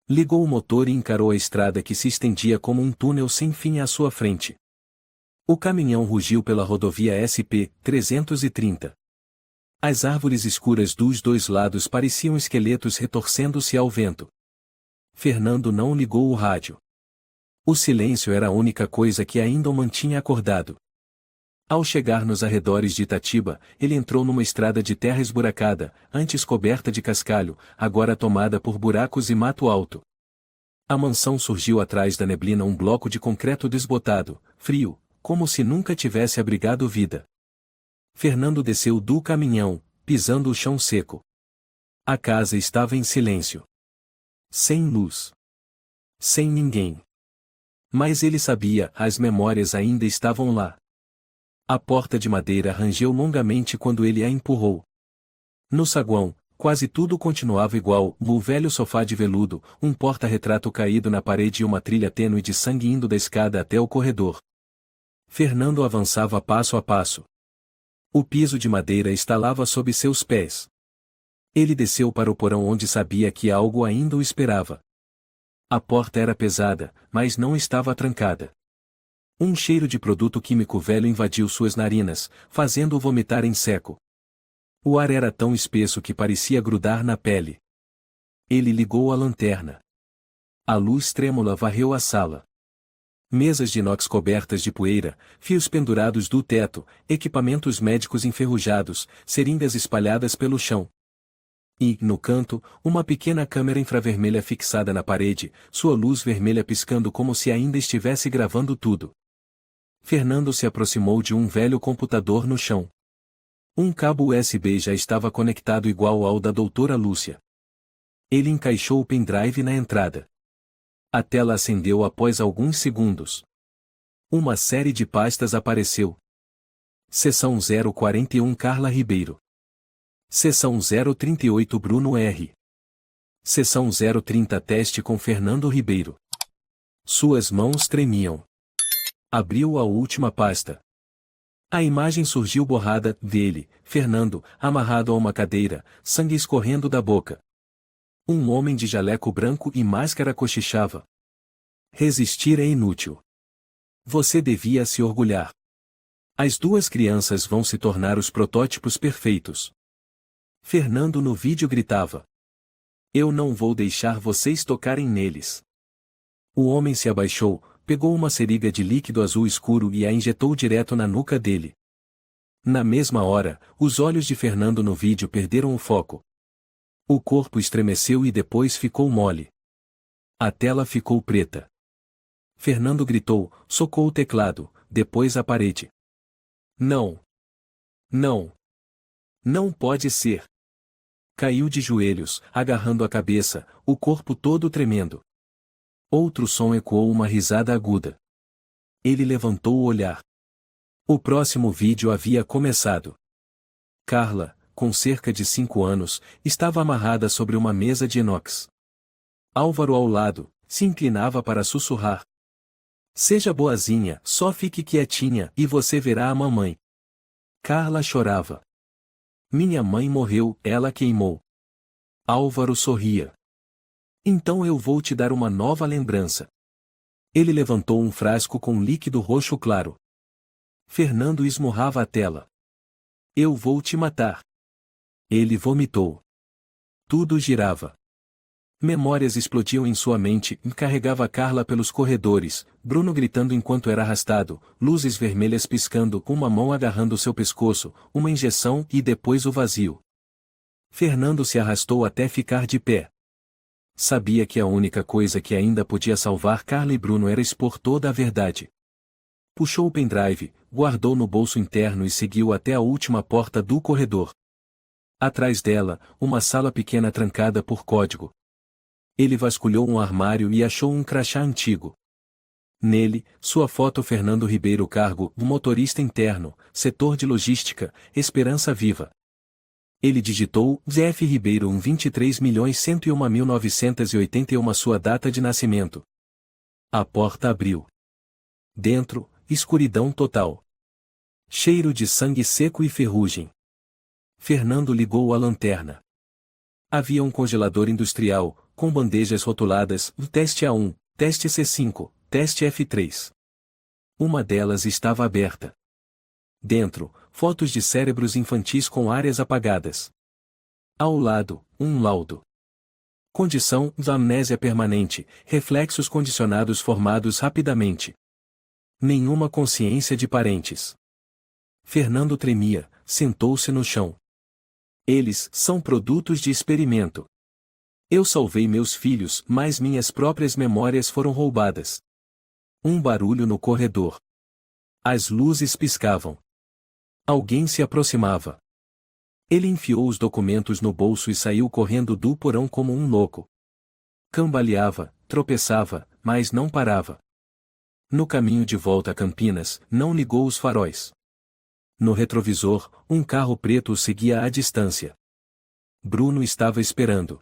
Ligou o motor e encarou a estrada que se estendia como um túnel sem fim à sua frente. O caminhão rugiu pela rodovia SP-330. As árvores escuras dos dois lados pareciam esqueletos retorcendo-se ao vento. Fernando não ligou o rádio. O silêncio era a única coisa que ainda o mantinha acordado. Ao chegar nos arredores de Itatiba, ele entrou numa estrada de terra esburacada, antes coberta de cascalho, agora tomada por buracos e mato alto. A mansão surgiu atrás da neblina, um bloco de concreto desbotado, frio, como se nunca tivesse abrigado vida. Fernando desceu do caminhão, pisando o chão seco. A casa estava em silêncio. Sem luz. Sem ninguém. Mas ele sabia, as memórias ainda estavam lá. A porta de madeira rangeu longamente quando ele a empurrou. No saguão, quase tudo continuava igual, o velho sofá de veludo, um porta-retrato caído na parede e uma trilha tênue de sangue indo da escada até o corredor. Fernando avançava passo a passo. O piso de madeira estalava sob seus pés. Ele desceu para o porão onde sabia que algo ainda o esperava. A porta era pesada, mas não estava trancada. Um cheiro de produto químico velho invadiu suas narinas, fazendo-o vomitar em seco. O ar era tão espesso que parecia grudar na pele. Ele ligou a lanterna. A luz trêmula varreu a sala. Mesas de inox cobertas de poeira, fios pendurados do teto, equipamentos médicos enferrujados, seringas espalhadas pelo chão. E, no canto, uma pequena câmera infravermelha fixada na parede, sua luz vermelha piscando como se ainda estivesse gravando tudo. Fernando se aproximou de um velho computador no chão. Um cabo USB já estava conectado igual ao da doutora Lúcia. Ele encaixou o pendrive na entrada. A tela acendeu após alguns segundos. Uma série de pastas apareceu. Seção 041 Carla Ribeiro. Seção 038 Bruno R. Seção 030 Teste com Fernando Ribeiro. Suas mãos tremiam. Abriu a última pasta. A imagem surgiu borrada dele, Fernando, amarrado a uma cadeira, sangue escorrendo da boca. Um homem de jaleco branco e máscara cochichava. Resistir é inútil. Você devia se orgulhar. As duas crianças vão se tornar os protótipos perfeitos. Fernando no vídeo gritava. Eu não vou deixar vocês tocarem neles. O homem se abaixou, pegou uma seringa de líquido azul escuro e a injetou direto na nuca dele. Na mesma hora, os olhos de Fernando no vídeo perderam o foco. O corpo estremeceu e depois ficou mole. A tela ficou preta. Fernando gritou, socou o teclado, depois a parede. Não. Não. Não pode ser. Caiu de joelhos, agarrando a cabeça, o corpo todo tremendo. Outro som ecoou uma risada aguda. Ele levantou o olhar. O próximo vídeo havia começado. Carla, com cerca de 5 anos, estava amarrada sobre uma mesa de inox. Álvaro ao lado, se inclinava para sussurrar. Seja boazinha, só fique quietinha e você verá a mamãe. Carla chorava. Minha mãe morreu, ela queimou. Álvaro sorria. Então eu vou te dar uma nova lembrança. Ele levantou um frasco com líquido roxo claro. Fernando esmurrava a tela. Eu vou te matar. Ele vomitou. Tudo girava. Memórias explodiam em sua mente e carregava Carla pelos corredores, Bruno gritando enquanto era arrastado, luzes vermelhas piscando, uma mão agarrando seu pescoço, uma injeção e depois o vazio. Fernando se arrastou até ficar de pé. Sabia que a única coisa que ainda podia salvar Carla e Bruno era expor toda a verdade. Puxou o pendrive, guardou no bolso interno e seguiu até a última porta do corredor. Atrás dela, uma sala pequena trancada por código. Ele vasculhou um armário e achou um crachá antigo. Nele, sua foto Fernando Ribeiro cargo, motorista interno, setor de logística, Esperança Viva. Ele digitou, ZF Ribeiro 23.101.981 sua data de nascimento. A porta abriu. Dentro, escuridão total. Cheiro de sangue seco e ferrugem. Fernando ligou a lanterna. Havia um congelador industrial, com bandejas rotuladas, teste A1, teste C5, teste F3. Uma delas estava aberta. Dentro, fotos de cérebros infantis com áreas apagadas. Ao lado, um laudo. Condição, amnésia permanente, reflexos condicionados formados rapidamente. Nenhuma consciência de parentes. Fernando tremia, sentou-se no chão. Eles são produtos de experimento. Eu salvei meus filhos, mas minhas próprias memórias foram roubadas. Um barulho no corredor. As luzes piscavam. Alguém se aproximava. Ele enfiou os documentos no bolso e saiu correndo do porão como um louco. Cambaleava, tropeçava, mas não parava. No caminho de volta a Campinas, não ligou os faróis. No retrovisor, um carro preto o seguia à distância. Bruno estava esperando.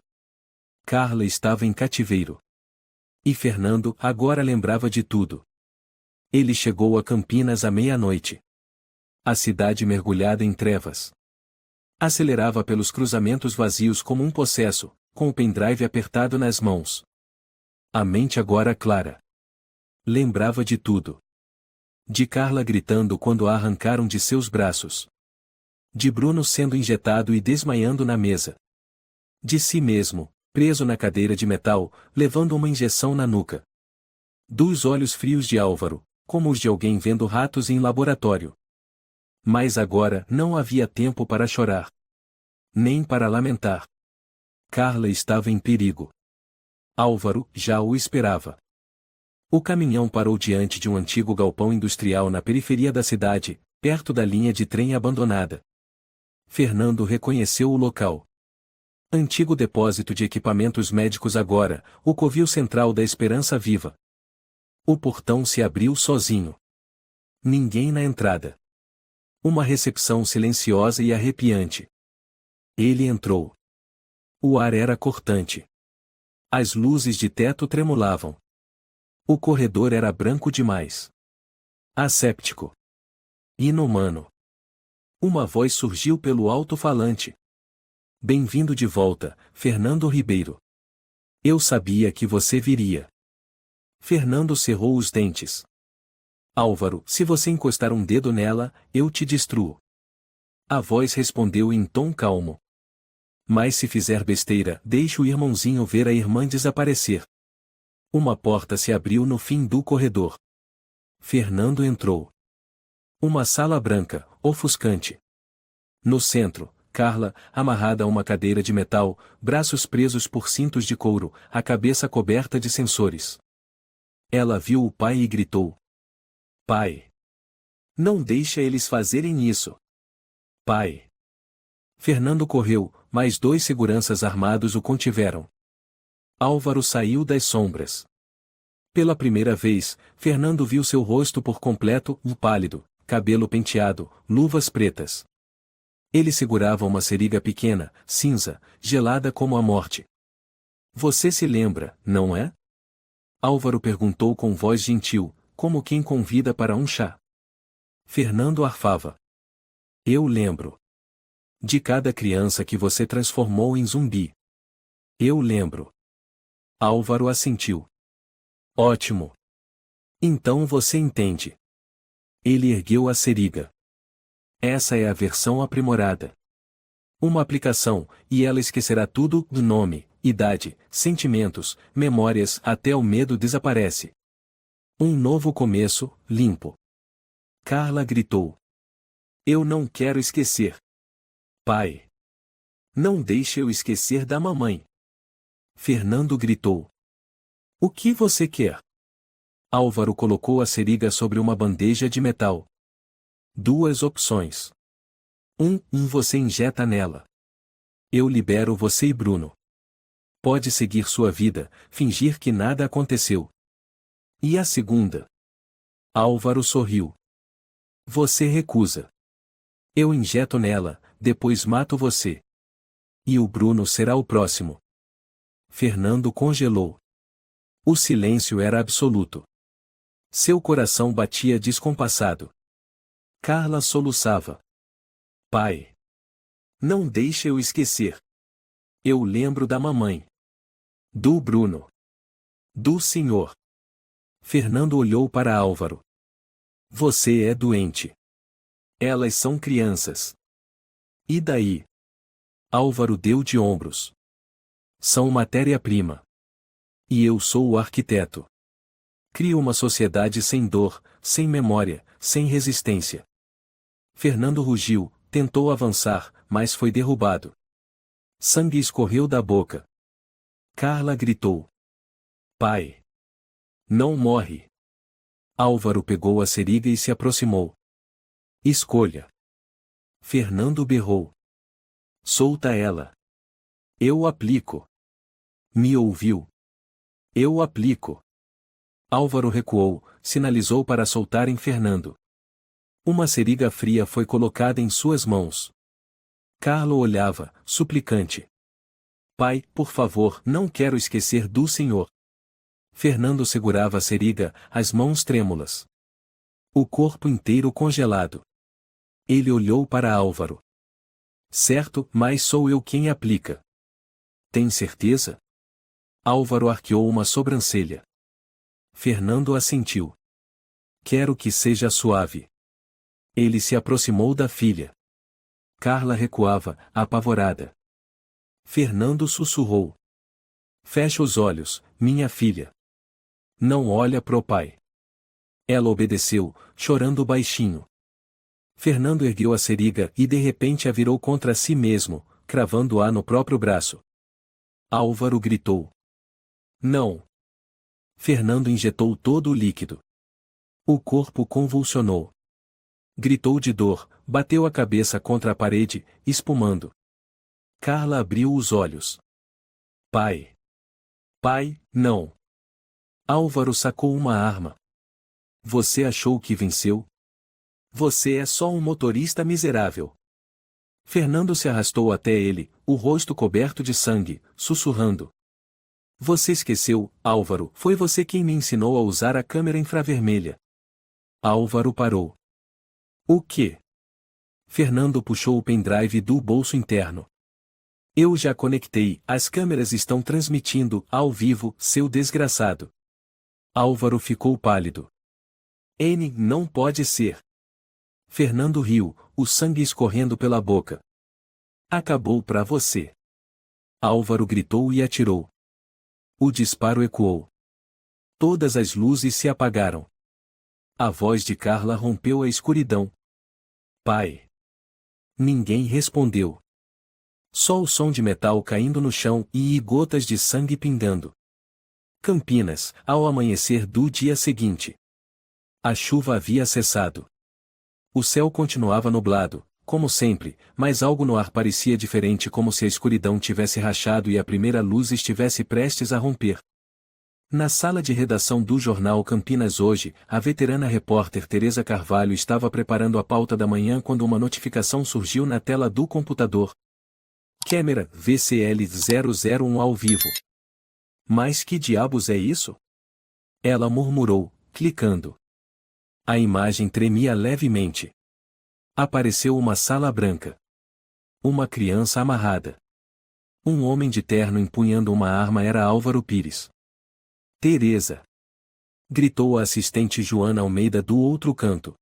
Carla estava em cativeiro. E Fernando agora lembrava de tudo. Ele chegou a Campinas à meia-noite. A cidade mergulhada em trevas. Acelerava pelos cruzamentos vazios como um possesso, com o pendrive apertado nas mãos. A mente agora clara. Lembrava de tudo. De Carla gritando quando a arrancaram de seus braços. De Bruno sendo injetado e desmaiando na mesa. De si mesmo, preso na cadeira de metal, levando uma injeção na nuca. Dos olhos frios de Álvaro, como os de alguém vendo ratos em laboratório. Mas agora não havia tempo para chorar. Nem para lamentar. Carla estava em perigo. Álvaro já o esperava. O caminhão parou diante de um antigo galpão industrial na periferia da cidade, perto da linha de trem abandonada. Fernando reconheceu o local. Antigo depósito de equipamentos médicos agora, o covil central da Esperança Viva. O portão se abriu sozinho. Ninguém na entrada. Uma recepção silenciosa e arrepiante. Ele entrou. O ar era cortante. As luzes de teto tremulavam. O corredor era branco demais. Asséptico. Inumano. Uma voz surgiu pelo alto-falante. Bem-vindo de volta, Fernando Ribeiro. Eu sabia que você viria. Fernando cerrou os dentes. Álvaro, se você encostar um dedo nela, eu te destruo. A voz respondeu em tom calmo. Mas se fizer besteira, deixe o irmãozinho ver a irmã desaparecer. Uma porta se abriu no fim do corredor. Fernando entrou. Uma sala branca, ofuscante. No centro, Carla, amarrada a uma cadeira de metal, braços presos por cintos de couro, a cabeça coberta de sensores. Ela viu o pai e gritou. Pai! Não deixa eles fazerem isso. Pai! Fernando correu, mas 2 seguranças armados o contiveram. Álvaro saiu das sombras. Pela primeira vez, Fernando viu seu rosto por completo, pálido, cabelo penteado, luvas pretas. Ele segurava uma seringa pequena, cinza, gelada como a morte. Você se lembra, não é? Álvaro perguntou com voz gentil, como quem convida para um chá. Fernando arfava. Eu lembro. De cada criança que você transformou em zumbi. Eu lembro. Álvaro assentiu. Ótimo. Então você entende. Ele ergueu a seringa. Essa é a versão aprimorada. Uma aplicação, e ela esquecerá tudo, nome, idade, sentimentos, memórias, até o medo desaparece. Um novo começo, limpo. Carla gritou. Eu não quero esquecer. Pai. Não deixe eu esquecer da mamãe. Fernando gritou. O que você quer? Álvaro colocou a seringa sobre uma bandeja de metal. 2 opções. Você injeta nela. Eu libero você e Bruno. Pode seguir sua vida, fingir que nada aconteceu. E a segunda? Álvaro sorriu. Você recusa. Eu injeto nela, depois mato você. E o Bruno será o próximo. Fernando congelou. O silêncio era absoluto. Seu coração batia descompassado. Carla soluçava. Pai. Não deixe eu esquecer. Eu lembro da mamãe. Do Bruno. Do senhor. Fernando olhou para Álvaro. Você é doente. Elas são crianças. E daí? Álvaro deu de ombros. São matéria-prima. E eu sou o arquiteto. Crio uma sociedade sem dor, sem memória, sem resistência. Fernando rugiu, tentou avançar, mas foi derrubado. Sangue escorreu da boca. Carla gritou. Pai. Não morre. Álvaro pegou a seringa e se aproximou. Escolha. Fernando berrou. Solta ela. Eu aplico. Me ouviu? Eu aplico. Álvaro recuou, sinalizou para soltarem Fernando. Uma seringa fria foi colocada em suas mãos. Carla olhava, suplicante. Pai, por favor, não quero esquecer do senhor. Fernando segurava a seringa, as mãos trêmulas. O corpo inteiro congelado. Ele olhou para Álvaro. Certo, mas sou eu quem aplica. Tem certeza? Álvaro arqueou uma sobrancelha. Fernando assentiu. Quero que seja suave. Ele se aproximou da filha. Carla recuava, apavorada. Fernando sussurrou. Fecha os olhos, minha filha. Não olha pro pai. Ela obedeceu, chorando baixinho. Fernando ergueu a seringa e de repente a virou contra si mesmo, cravando-a no próprio braço. Álvaro gritou. Não. Fernando injetou todo o líquido. O corpo convulsionou. Gritou de dor, bateu a cabeça contra a parede, espumando. Carla abriu os olhos. Pai. Pai, não. Álvaro sacou uma arma. Você achou que venceu? Você é só um motorista miserável. Fernando se arrastou até ele, o rosto coberto de sangue, sussurrando. Você esqueceu, Álvaro, foi você quem me ensinou a usar a câmera infravermelha. Álvaro parou. O quê? Fernando puxou o pendrive do bolso interno. Eu já conectei, as câmeras estão transmitindo, ao vivo, seu desgraçado. Álvaro ficou pálido. Não pode ser. Fernando riu, o sangue escorrendo pela boca. Acabou pra você. Álvaro gritou e atirou. O disparo ecoou. Todas as luzes se apagaram. A voz de Carla rompeu a escuridão. Pai. Ninguém respondeu. Só o som de metal caindo no chão e gotas de sangue pingando. Campinas, ao amanhecer do dia seguinte. A chuva havia cessado. O céu continuava nublado, como sempre, mas algo no ar parecia diferente, como se a escuridão tivesse rachado e a primeira luz estivesse prestes a romper. Na sala de redação do jornal Campinas Hoje, a veterana repórter Tereza Carvalho estava preparando a pauta da manhã quando uma notificação surgiu na tela do computador. Câmera VCL 001 ao vivo. Mas que diabos é isso? Ela murmurou, clicando. A imagem tremia levemente. Apareceu uma sala branca. Uma criança amarrada. Um homem de terno empunhando uma arma era Álvaro Pires. Tereza! Gritou a assistente Joana Almeida do outro canto.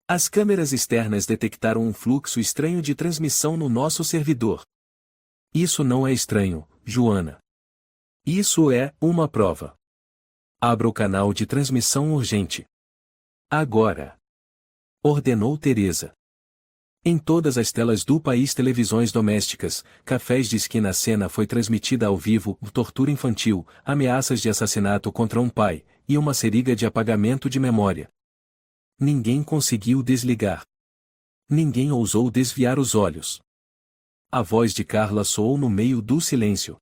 As câmeras externas detectaram um fluxo estranho de transmissão no nosso servidor. Isso não é estranho, Joana. Isso é uma prova. Abra o canal de transmissão urgente. Agora! Ordenou Tereza. Em todas as telas do país, televisões domésticas, cafés de esquina, a cena foi transmitida ao vivo, tortura infantil, ameaças de assassinato contra um pai, e uma seringa de apagamento de memória. Ninguém conseguiu desligar. Ninguém ousou desviar os olhos. A voz de Carla soou no meio do silêncio.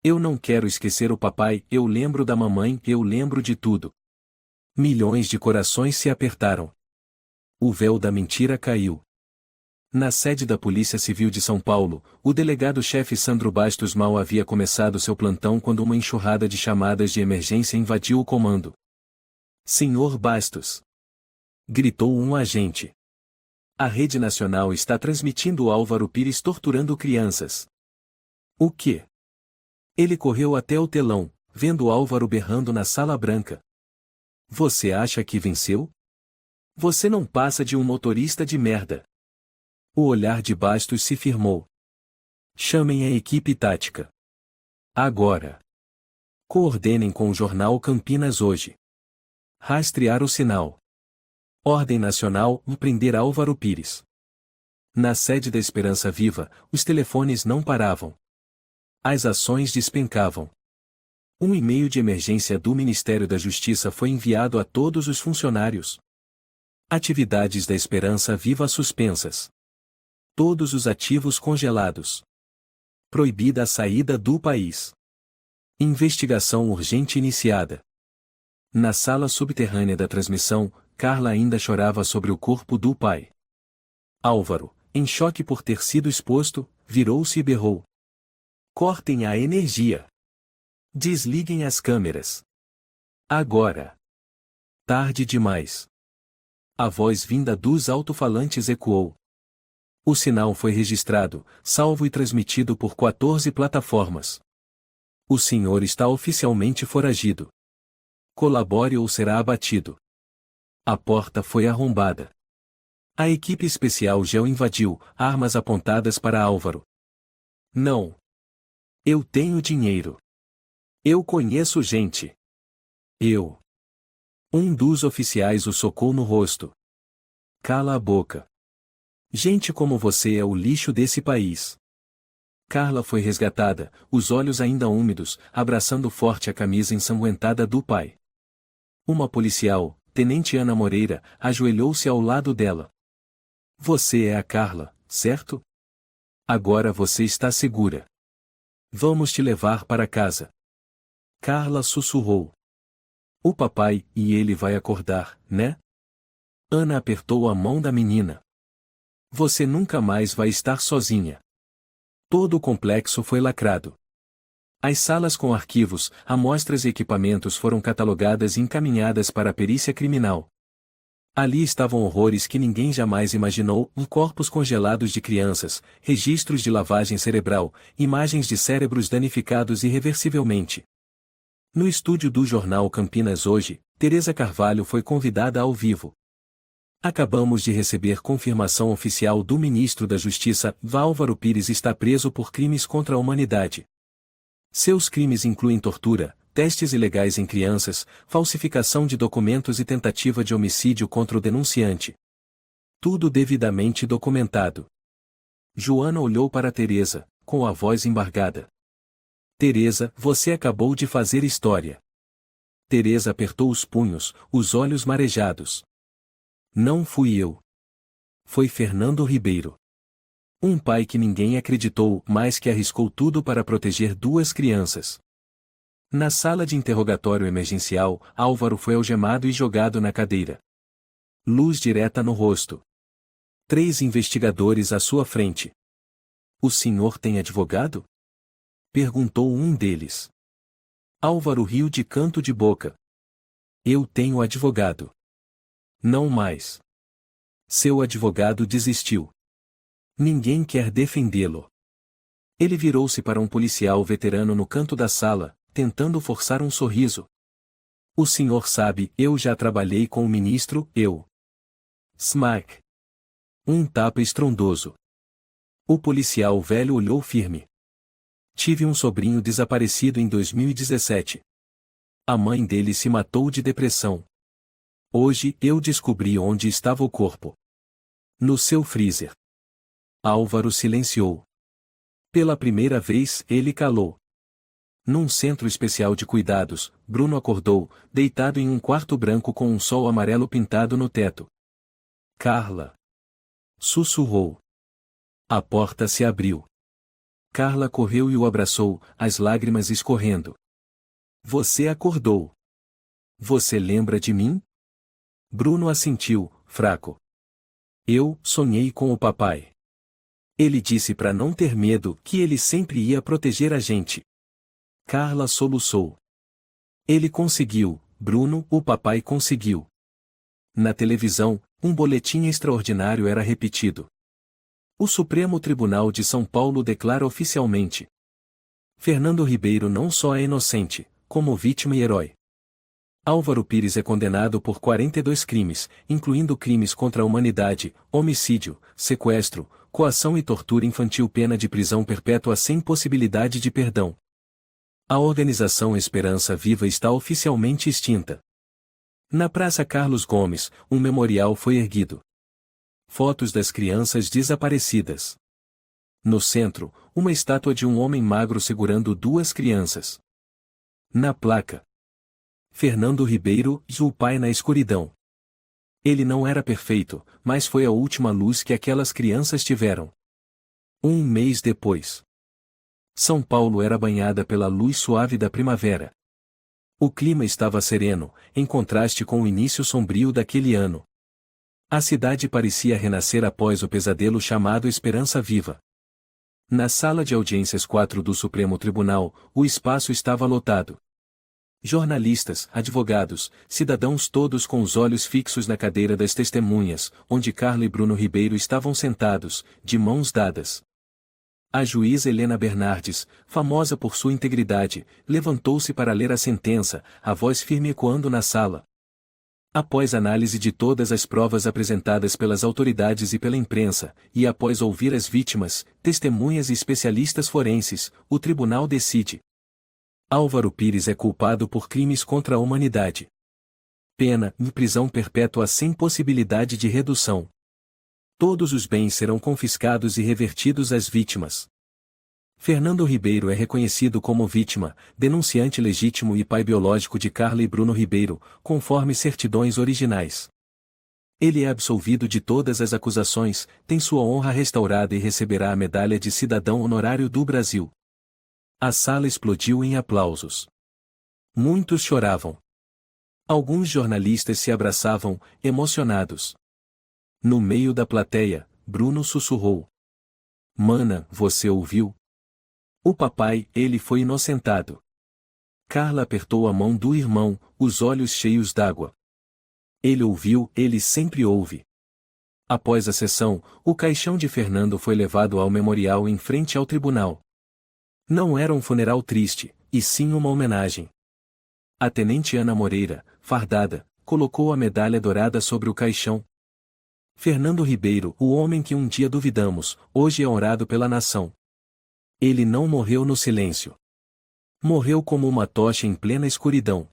Eu não quero esquecer o papai, eu lembro da mamãe, eu lembro de tudo. Milhões de corações se apertaram. O véu da mentira caiu. Na sede da Polícia Civil de São Paulo, o delegado-chefe Sandro Bastos mal havia começado seu plantão quando uma enxurrada de chamadas de emergência invadiu o comando. Senhor Bastos! Gritou um agente. A Rede Nacional está transmitindo Álvaro Pires torturando crianças. O quê? Ele correu até o telão, vendo Álvaro berrando na sala branca. Você acha que venceu? Você não passa de um motorista de merda. O olhar de Bastos se firmou. Chamem a equipe tática. Agora. Coordenem com o jornal Campinas Hoje. Rastrear o sinal. Ordem Nacional, prender Álvaro Pires. Na sede da Esperança Viva, os telefones não paravam. As ações despencavam. Um e-mail de emergência do Ministério da Justiça foi enviado a todos os funcionários. Atividades da Esperança Viva suspensas. Todos os ativos congelados. Proibida a saída do país. Investigação urgente iniciada. Na sala subterrânea da transmissão, Carla ainda chorava sobre o corpo do pai. Álvaro, em choque por ter sido exposto, virou-se e berrou. Cortem a energia. Desliguem as câmeras. Agora. Tarde demais. A voz vinda dos alto-falantes ecoou. O sinal foi registrado, salvo e transmitido por 14 plataformas. O senhor está oficialmente foragido. Colabore ou será abatido. A porta foi arrombada. A equipe especial GEL invadiu, armas apontadas para Álvaro. Não. Eu tenho dinheiro. Eu conheço gente. Eu. Um dos oficiais o socou no rosto. Cala a boca. Gente como você é o lixo desse país. Carla foi resgatada, os olhos ainda úmidos, abraçando forte a camisa ensanguentada do pai. Uma policial, Tenente Ana Moreira, ajoelhou-se ao lado dela. Você é a Carla, certo? Agora você está segura. Vamos te levar para casa. Carla sussurrou. O papai e ele vai acordar, né? Ana apertou a mão da menina. Você nunca mais vai estar sozinha. Todo o complexo foi lacrado. As salas com arquivos, amostras e equipamentos foram catalogadas e encaminhadas para a perícia criminal. Ali estavam horrores que ninguém jamais imaginou, corpos congelados de crianças, registros de lavagem cerebral, imagens de cérebros danificados irreversivelmente. No estúdio do jornal Campinas Hoje, Teresa Carvalho foi convidada ao vivo. Acabamos de receber confirmação oficial do ministro da Justiça, Álvaro Pires está preso por crimes contra a humanidade. Seus crimes incluem tortura, testes ilegais em crianças, falsificação de documentos e tentativa de homicídio contra o denunciante. Tudo devidamente documentado. Joana olhou para Teresa, com a voz embargada. Teresa, você acabou de fazer história. Teresa apertou os punhos, os olhos marejados. Não fui eu. Foi Fernando Ribeiro. Um pai que ninguém acreditou, mas que arriscou tudo para proteger duas crianças. Na sala de interrogatório emergencial, Álvaro foi algemado e jogado na cadeira. Luz direta no rosto. 3 investigadores à sua frente. O senhor tem advogado? Perguntou um deles. Álvaro riu de canto de boca. Eu tenho advogado. Não mais. Seu advogado desistiu. Ninguém quer defendê-lo. Ele virou-se para um policial veterano no canto da sala, tentando forçar um sorriso. O senhor sabe, eu já trabalhei com o ministro, eu. Smack. Um tapa estrondoso. O policial velho olhou firme. Tive um sobrinho desaparecido em 2017. A mãe dele se matou de depressão. Hoje eu descobri onde estava o corpo. No seu freezer. Álvaro silenciou. Pela primeira vez, ele calou. Num centro especial de cuidados, Bruno acordou, deitado em um quarto branco com um sol amarelo pintado no teto. Carla. Sussurrou. A porta se abriu. Carla correu e o abraçou, as lágrimas escorrendo. Você acordou. Você lembra de mim? Bruno assentiu, fraco. Eu sonhei com o papai. Ele disse para não ter medo, que ele sempre ia proteger a gente. Carla soluçou. Ele conseguiu, Bruno, o papai conseguiu. Na televisão, um boletim extraordinário era repetido. O Supremo Tribunal de São Paulo declara oficialmente: Fernando Ribeiro não só é inocente, como vítima e herói. Álvaro Pires é condenado por 42 crimes, incluindo crimes contra a humanidade, homicídio, sequestro, coação e tortura infantil, pena de prisão perpétua sem possibilidade de perdão. A organização Esperança Viva está oficialmente extinta. Na Praça Carlos Gomes, um memorial foi erguido. Fotos das crianças desaparecidas. No centro, uma estátua de um homem magro segurando 2 crianças. Na placa: Fernando Ribeiro, o pai na escuridão. Ele não era perfeito, mas foi a última luz que aquelas crianças tiveram. Um mês depois, São Paulo era banhada pela luz suave da primavera. O clima estava sereno, em contraste com o início sombrio daquele ano. A cidade parecia renascer após o pesadelo chamado Esperança Viva. Na sala de audiências 4 do Supremo Tribunal, o espaço estava lotado. Jornalistas, advogados, cidadãos todos com os olhos fixos na cadeira das testemunhas, onde Carla e Bruno Ribeiro estavam sentados, de mãos dadas. A juíza Helena Bernardes, famosa por sua integridade, levantou-se para ler a sentença, a voz firme ecoando na sala. Após análise de todas as provas apresentadas pelas autoridades e pela imprensa, e após ouvir as vítimas, testemunhas e especialistas forenses, o tribunal decide. Álvaro Pires é culpado por crimes contra a humanidade. Pena: prisão perpétua sem possibilidade de redução. Todos os bens serão confiscados e revertidos às vítimas. Fernando Ribeiro é reconhecido como vítima, denunciante legítimo e pai biológico de Carla e Bruno Ribeiro, conforme certidões originais. Ele é absolvido de todas as acusações, tem sua honra restaurada e receberá a medalha de cidadão honorário do Brasil. A sala explodiu em aplausos. Muitos choravam. Alguns jornalistas se abraçavam, emocionados. No meio da plateia, Bruno sussurrou: "Mana, você ouviu? O papai, ele foi inocentado." Carla apertou a mão do irmão, os olhos cheios d'água. Ele ouviu, ele sempre ouve. Após a sessão, o caixão de Fernando foi levado ao memorial em frente ao tribunal. Não era um funeral triste, e sim uma homenagem. A tenente Ana Moreira, fardada, colocou a medalha dourada sobre o caixão. Fernando Ribeiro, o homem que um dia duvidamos, hoje é honrado pela nação. Ele não morreu no silêncio. Morreu como uma tocha em plena escuridão.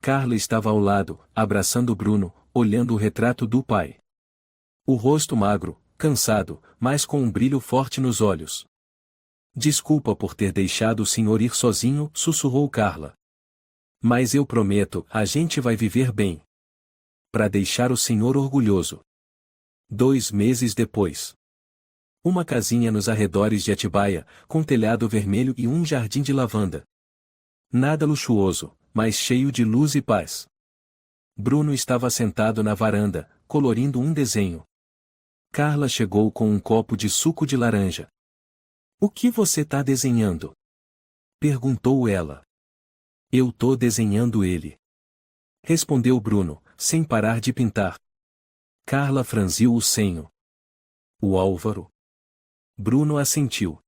Carla estava ao lado, abraçando Bruno, olhando o retrato do pai. O rosto magro, cansado, mas com um brilho forte nos olhos. "Desculpa por ter deixado o senhor ir sozinho", sussurrou Carla. "Mas eu prometo, a gente vai viver bem. Para deixar o senhor orgulhoso." 2 meses depois. Uma casinha nos arredores de Atibaia, com telhado vermelho e um jardim de lavanda. Nada luxuoso, mas cheio de luz e paz. Bruno estava sentado na varanda, colorindo um desenho. Carla chegou com um copo de suco de laranja. "O que você tá desenhando?" perguntou ela. "Eu tô desenhando ele", respondeu Bruno, sem parar de pintar. Carla franziu o senho. "O Álvaro?" Bruno assentiu.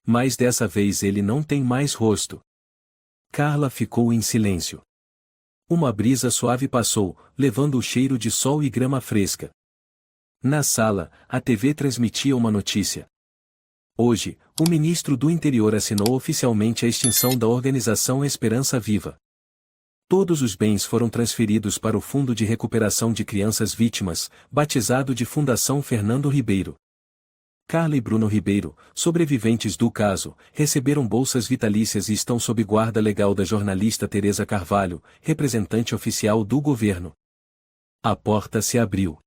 "Mas dessa vez ele não tem mais rosto." Carla ficou em silêncio. Uma brisa suave passou, levando o cheiro de sol e grama fresca. Na sala, a TV transmitia uma notícia. Hoje, o ministro do Interior assinou oficialmente a extinção da organização Esperança Viva. Todos os bens foram transferidos para o Fundo de Recuperação de Crianças Vítimas, batizado de Fundação Fernando Ribeiro. Carla e Bruno Ribeiro, sobreviventes do caso, receberam bolsas vitalícias e estão sob guarda legal da jornalista Teresa Carvalho, representante oficial do governo. A porta se abriu.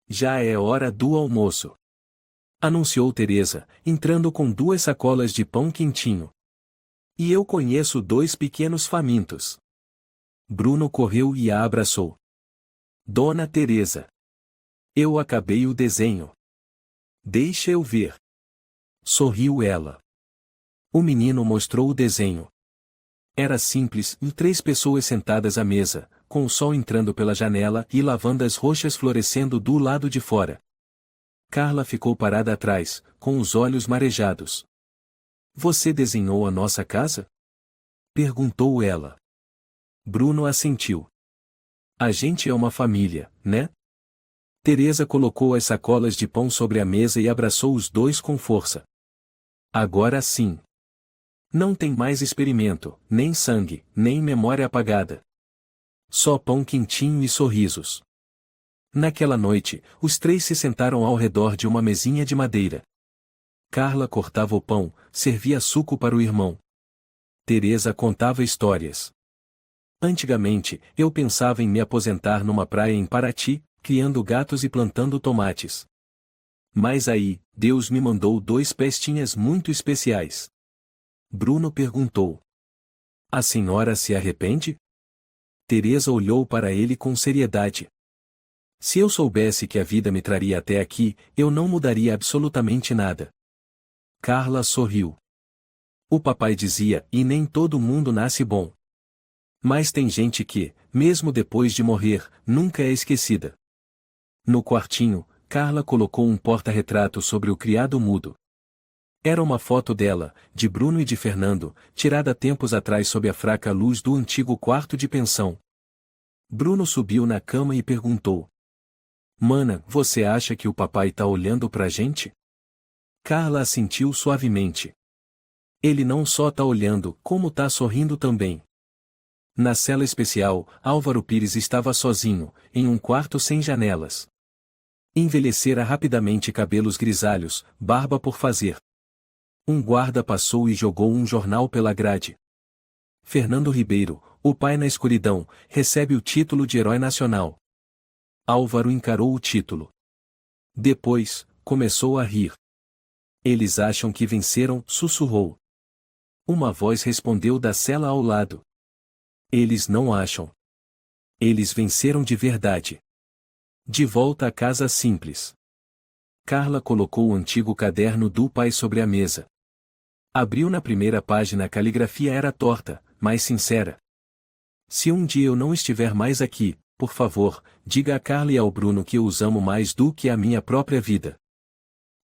"Já é hora do almoço", anunciou Teresa, entrando com 2 sacolas de pão quentinho. "E eu conheço 2 pequenos famintos." Bruno correu e a abraçou. "Dona Teresa, eu acabei o desenho." "Deixa eu ver." Sorriu ela. O menino mostrou o desenho. Era simples, 3 pessoas sentadas à mesa, com o sol entrando pela janela e lavandas roxas florescendo do lado de fora. Carla ficou parada atrás, com os olhos marejados. "Você desenhou a nossa casa?" perguntou ela. Bruno assentiu. "A gente é uma família, né?" Teresa colocou as sacolas de pão sobre a mesa e abraçou os 2 com força. "Agora sim. Não tem mais experimento, nem sangue, nem memória apagada. Só pão quentinho e sorrisos." Naquela noite, os 3 se sentaram ao redor de uma mesinha de madeira. Carla cortava o pão, servia suco para o irmão. Teresa contava histórias. "Antigamente, eu pensava em me aposentar numa praia em Paraty, criando gatos e plantando tomates. Mas aí, Deus me mandou 2 pestinhas muito especiais." Bruno perguntou. "A senhora se arrepende?" Teresa olhou para ele com seriedade. "Se eu soubesse que a vida me traria até aqui, eu não mudaria absolutamente nada." Carla sorriu. "O papai dizia, e nem todo mundo nasce bom. Mas tem gente que, mesmo depois de morrer, nunca é esquecida. No quartinho, Carla colocou um porta-retrato sobre o criado mudo. Era uma foto dela, de Bruno e de Fernando, tirada tempos atrás sob a fraca luz do antigo quarto de pensão. Bruno subiu na cama e perguntou: Mana, você acha que o papai tá olhando pra gente? Carla assentiu suavemente. Ele não só tá olhando, como tá sorrindo também. Na cela especial, Álvaro Pires estava sozinho, em um quarto sem janelas. Envelhecera rapidamente cabelos grisalhos, barba por fazer. Um guarda passou e jogou um jornal pela grade. Fernando Ribeiro, o pai na escuridão, recebe o título de herói nacional. Álvaro encarou o título. Depois, começou a rir. Eles acham que venceram, sussurrou. Uma voz respondeu da cela ao lado. Eles não acham. Eles venceram de verdade. De volta à casa simples. Carla colocou o antigo caderno do pai sobre a mesa. Abriu na primeira página. A caligrafia era torta, mas sincera. Se um dia eu não estiver mais aqui, por favor, diga a Carla e ao Bruno que eu os amo mais do que a minha própria vida.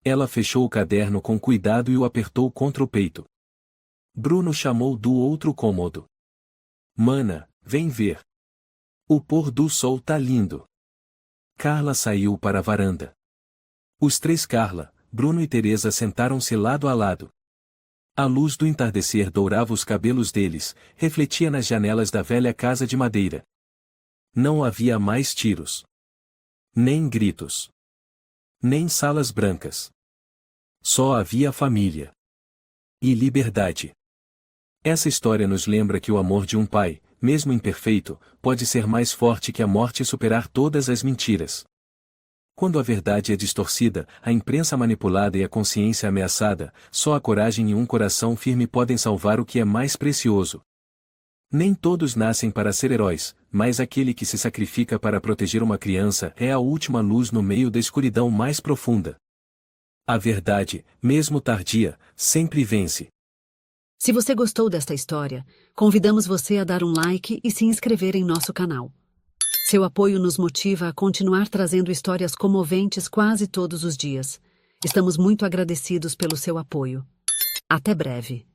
Ela fechou o caderno com cuidado e o apertou contra o peito. Bruno chamou do outro cômodo. Mana, vem ver. O pôr do sol tá lindo. Carla saiu para a varanda. Os três Carla, Bruno e Teresa sentaram-se lado a lado. A luz do entardecer dourava os cabelos deles, refletia nas janelas da velha casa de madeira. Não havia mais tiros. Nem gritos. Nem salas brancas. Só havia família. E liberdade. Essa história nos lembra que o amor de um pai, mesmo imperfeito, pode ser mais forte que a morte e superar todas as mentiras. Quando a verdade é distorcida, a imprensa manipulada e a consciência ameaçada, só a coragem e um coração firme podem salvar o que é mais precioso. Nem todos nascem para ser heróis, mas aquele que se sacrifica para proteger uma criança é a última luz no meio da escuridão mais profunda. A verdade, mesmo tardia, sempre vence. Se você gostou desta história, convidamos você a dar um like e se inscrever em nosso canal. Seu apoio nos motiva a continuar trazendo histórias comoventes quase todos os dias. Estamos muito agradecidos pelo seu apoio. Até breve.